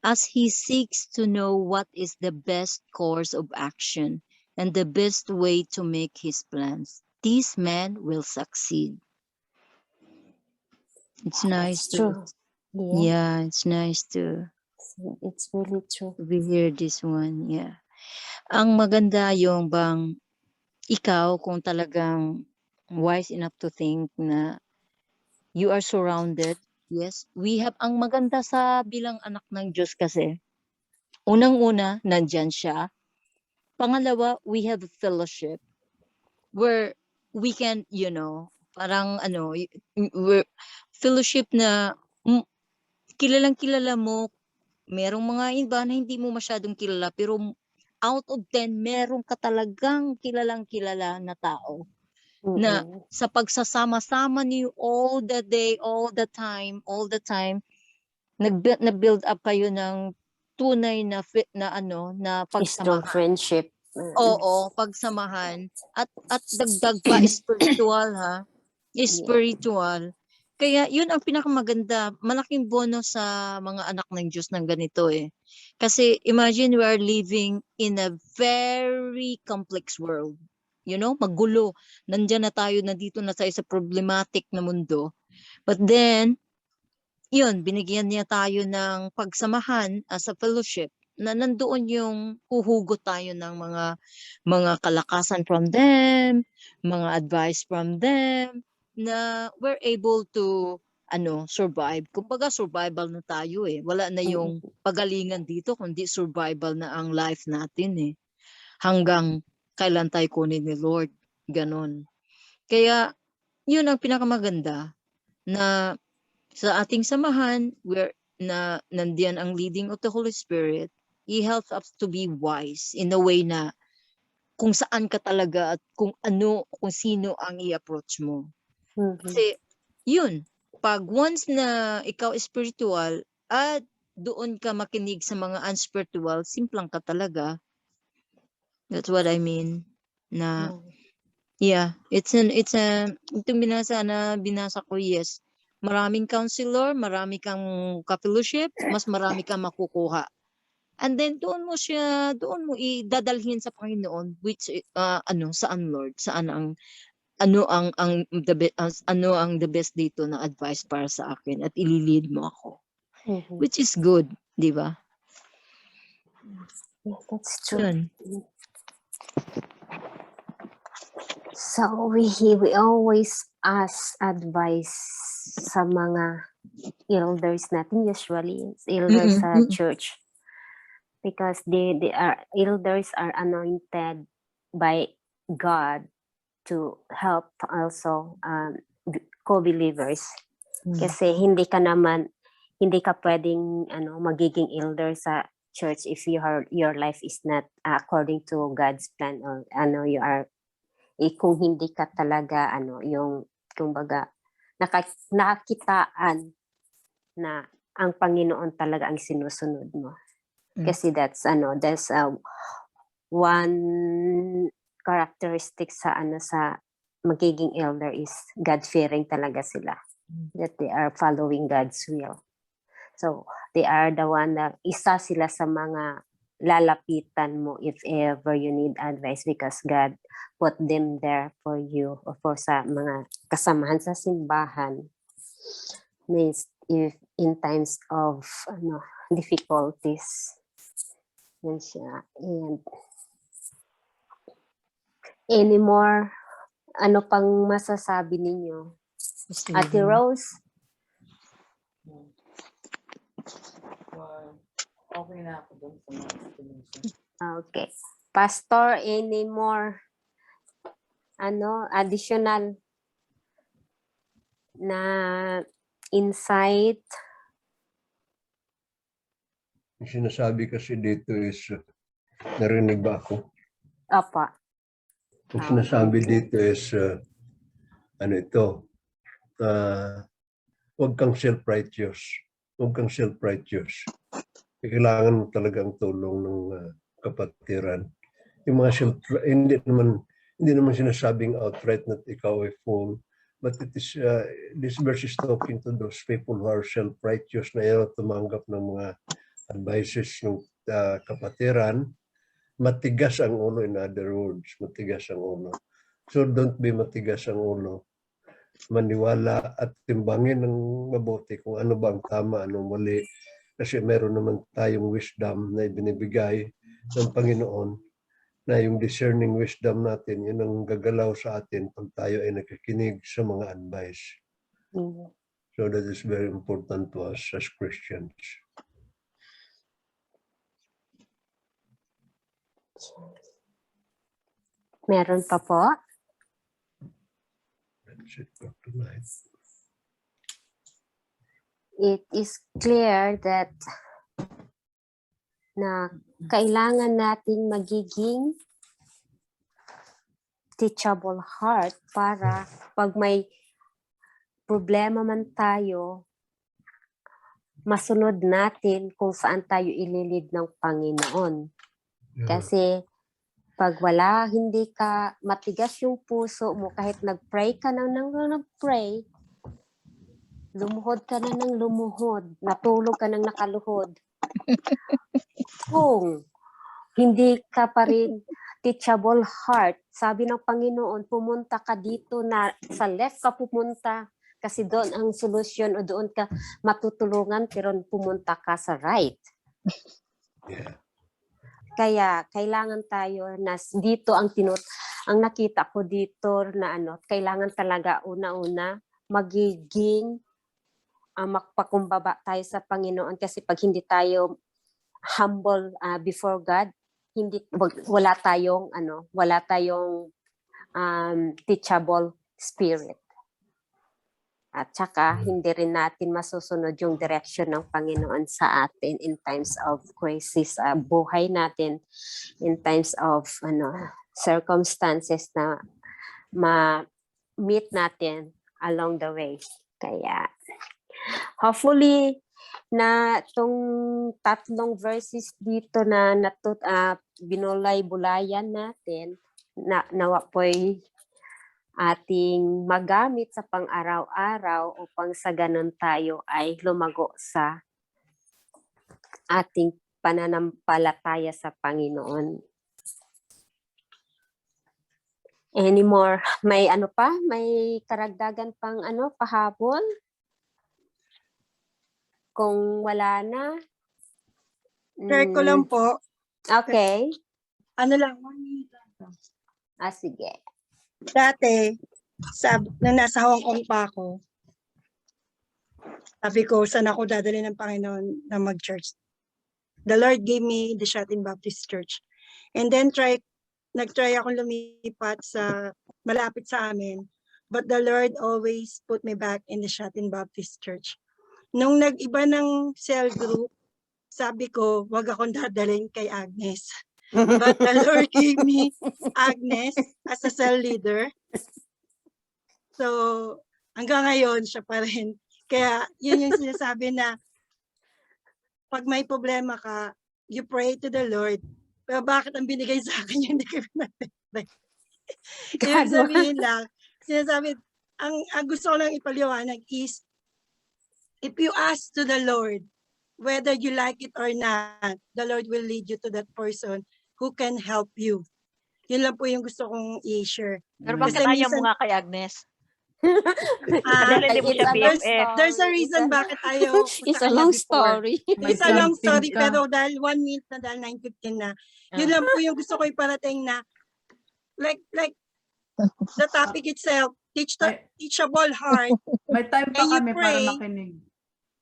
as he seeks to know what is the best course of action and the best way to make his plans. These men will succeed. It's nice That's to true. Yeah, yeah, it's nice to it's really true. hear this one. Yeah. Ang maganda yung bang ikaw kung talagang wise enough to think na you are surrounded. Yes, we have ang maganda sa bilang anak ng Diyos kasi. Unang-una, nandyan siya. Pangalawa, we have a fellowship where we can, parang we're fellowship na kilalang kilala mo. Merong mga iba na hindi mo masyadong kilala pero out of 10, meron ka talagang kilalang kilala na tao. Na sa pagsasama-sama niyo all the day, all the time, na-build up kayo ng tunay na na Strong pagsamahan. friendship. Oo, pagsamahan at dagdag pa spiritual ha. Spiritual. Kaya yun ang pinakamaganda, malaking bonus sa mga anak ng Diyos ng ganito eh. Kasi imagine we are living in a very complex world. Magulo. Nandiyan na tayo, nandito na tayo sa problematic na mundo. But then, yun, binigyan niya tayo ng pagsamahan as a fellowship na nandoon yung huhugot tayo ng mga kalakasan from them, mga advice from them, na we're able to survive. Kumbaga survival na tayo eh. Wala na yung pagalingan dito, kundi survival na ang life natin eh. Hanggang kailan tayo kunin ni Lord. Ganon. Kaya, yun ang pinakamaganda na sa ating samahan, nandiyan ang leading of the Holy Spirit. He helps us to be wise in a way na kung saan ka talaga at kung sino ang i-approach mo. Kasi, yun, pag once na ikaw spiritual at doon ka makinig sa mga unspiritual, simplang ka talaga. That's what I mean. Na, yeah, itong binasa ko, yes. Maraming counselor, marami kang ka-fellowship, mas marami kang makukuha. And then doon mo idadalhin sa Panginoon which saan Lord, saan ang the best dito na advice para sa akin at ililid mo ako. Which is good, di ba? Yes, that's true. Yun. So we always ask advice sa mga elders natin, usually elders sa church, because elders are anointed by God to help also co-believers. Kasi hindi ka pwedeng magiging elder sa church if your life is not according to God's plan, or you are kung hindi ka talaga yung kumbaga nakakitaan na ang Panginoon talaga ang sinusunod mo. Kasi that's one characteristic sa magiging elder is God-fearing talaga sila. That they are following God's will. So, they are the one na isa sila sa mga lalapitan mo if ever you need advice, because God put them there for you, or for sa mga kasamahan sa simbahan. Means if in times of difficulties. Yan siya. And Any more, ano pang masasabi ninyo? Ate Rose? Wow. Okay na ako doon sa mga explanation. Okay. Pastor, any more, additional na insight? Yung sinasabi kasi dito is, narinig ba ako? Apa. Yung sinasabi dito is, huwag kang self-righteous. Huwag kang self-righteous. Kailangan mo talagang tulong ng kapatiran. Yung mga hindi naman sinasabing outright na ikaw ay fool, but it is, this verse is talking to those people who are self-righteous na ayaw tumanggap ng mga advices ng kapatiran. Matigas ang ulo, in other words, matigas ang ulo. So don't be matigas ang ulo. Maniwala at timbangin ng mabuti kung ano ba ang tama, ano mali. Kasi meron naman tayong wisdom na ibinibigay ng Panginoon, na yung discerning wisdom natin, yun ang gagalaw sa atin pag tayo ay nakikinig sa mga advice. So that is very important to us as Christians. Meron pa po? That's it for tonight. It is clear that na kailangan nating magiging teachable heart para pag may problema man tayo, masunod natin kung saan tayo ililid ng Panginoon. Kasi pag hindi ka matigas yung puso mo, kahit nag-pray ka nang nag-pray, lumuhod ka na ng lumuhod, natulog ka ng nakaluhod. Kung hindi ka pa rin teachable heart, sabi ng Panginoon, pumunta ka dito na sa left ka pumunta kasi doon ang solusyon o doon ka matutulungan, pero pumunta ka sa right. Yeah. Kaya kailangan tayo na dito ang nakita ko dito na kailangan talaga una-una magiging magpakumbaba tayo sa Panginoon, kasi pag hindi tayo humble before God, wala tayong teachable spirit. At saka hindi rin natin masusunod yung direction ng Panginoon sa atin in times of crisis, buhay natin, in times of circumstances na ma-meet natin along the way. Kaya hopefully na itong 3 verses dito na binulay-bulayan natin, nawa po'y ating magamit sa pang-araw-araw upang sa ganun tayo ay lumago sa ating pananampalataya sa Panginoon. Any more? May May karagdagan pang pahabol? Kung wala na? Share ko lang po. Okay. Ano lang, 1 minute lang. Sige. Dati, nung nasa Hong Kong pa ako, sabi ko, saan ako dadali ng Panginoon na mag-church? The Lord gave me the Shatin Baptist Church. And then nag-try ako lumipat sa malapit sa amin. But the Lord always put me back in the Shatin Baptist Church. Nung nag-iba ng cell group, sabi ko, wag akong dadalhin kay Agnes. But the Lord gave me Agnes as a cell leader. So, hanggang ngayon, siya pa rin. Kaya, yun yung sinasabi na, pag may problema ka, you pray to the Lord. Pero bakit ang binigay sa akin yun, hindi ko pinag-pray. Yung sabihin lang, sinasabi, ang gusto ko lang ipaliwanag is, if you ask to the Lord, whether you like it or not, the Lord will lead you to that person who can help you. Yun lang po yung gusto kong i-share. Pero bakit ayaw mo nga kay Agnes? Dahil hindi mo siya BFF. There's a reason bakit ayaw. It's a long story. It's a long story, pero dahil 1 minute na, dahil 9:15 na, yun lang po yung gusto ko iparating na like the topic itself, May, teachable heart. may time pa And you kami para pray. makinig.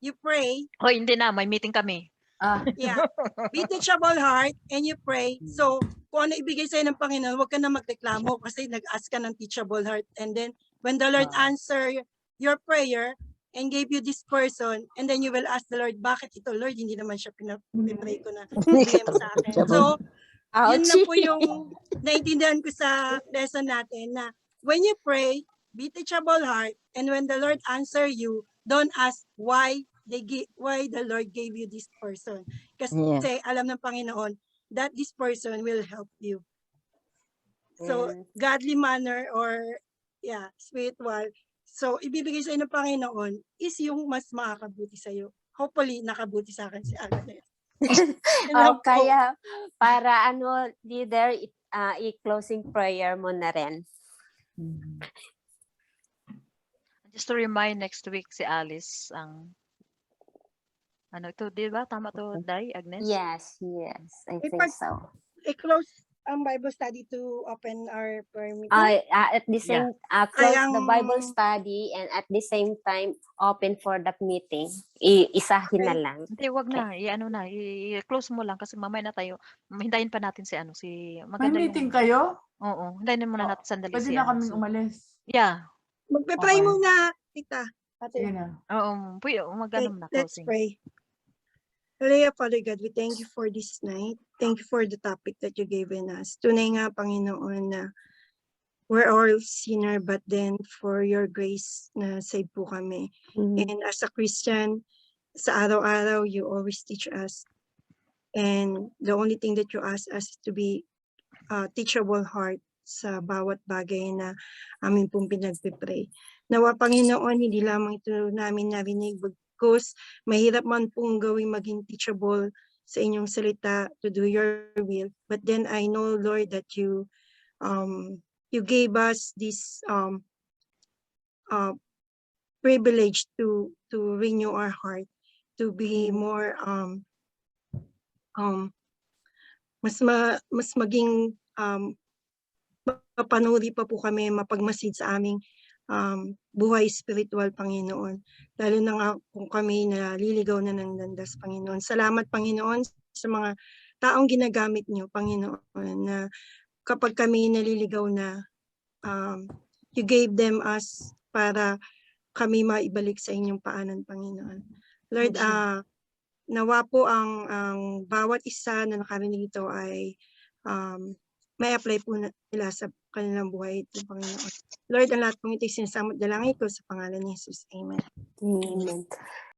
You pray, Hoy, hindi na, may meeting kami. Ah, yeah. Be teachable heart and you pray. So, kung ano ibigay sa'yo ng Panginoon, huwag ka na magreklamo kasi nag-ask ka ng teachable heart. And then, when the Lord answer your prayer and gave you this person, and then you will ask the Lord, bakit ito, Lord? Hindi naman siya pinapray ko na bigay mo sa akin. So, yun na po yung naintindihan ko sa lesson natin na when you pray, be teachable heart, and when the Lord answer you, don't ask why the Lord gave you this person. Kasi alam ng Panginoon that this person will help you. So, godly manner or spiritual. So, ibibigay sa'yo ng Panginoon is yung mas makakabuti sa'yo. Hopefully, nakabuti sa akin si Agnes. Kaya para leader, i-closing prayer mo na rin. Just to remind, next week si Alice ang ito, di ba? Tama to, Day, Agnes? Yes, I think so. I-close ang Bible study to open our prayer meeting. At the same, close the Bible study and at the same time, open for the meeting. Isahin na lang. Hindi, wag na. I-close mo lang kasi mamaya na tayo. Hintayin pa natin si may maganda meeting yung, kayo? Oo, hintayin muna natin sandali Pwede si na kaming si, umalis. Yeah. Magpe-pray Okay. muna, tita. Sige na. Oo, magano na Let's closing. pray. Hallelujah, Father God, we thank you for this night. Thank you for the topic that you given us. Tunay nga, Panginoon, na we're all sinner, but then for your grace na save po kami. And as a Christian, sa araw-araw, you always teach us. And the only thing that you ask us is to be teachable heart sa bawat bagay na amin pong pinagpipray. Nawa, Panginoon, hindi lamang ito namin narinig, because mahirap man pong gawing maging teachable sa inyong salita to do your will. But then I know, Lord, that you gave us this privilege to renew our heart, to be more mas maging mapanuri pa po kami, mapagmasid sa aming buhay spiritual, Panginoon. Lalo na nga kung kami naliligaw na ng landas, Panginoon. Salamat, Panginoon, sa mga taong ginagamit niyo, Panginoon, na kapag kami naliligaw na, you gave them us para kami maibalik sa inyong paanan, Panginoon. Lord, nawa po ang bawat isa na nakarinig ito ay may apply po nila sa kanilang buhay ito, Panginoon. Lord, ang lahat pong ito'y sinasamot dalangin ko sa pangalan ni Jesus. Amen. Amen.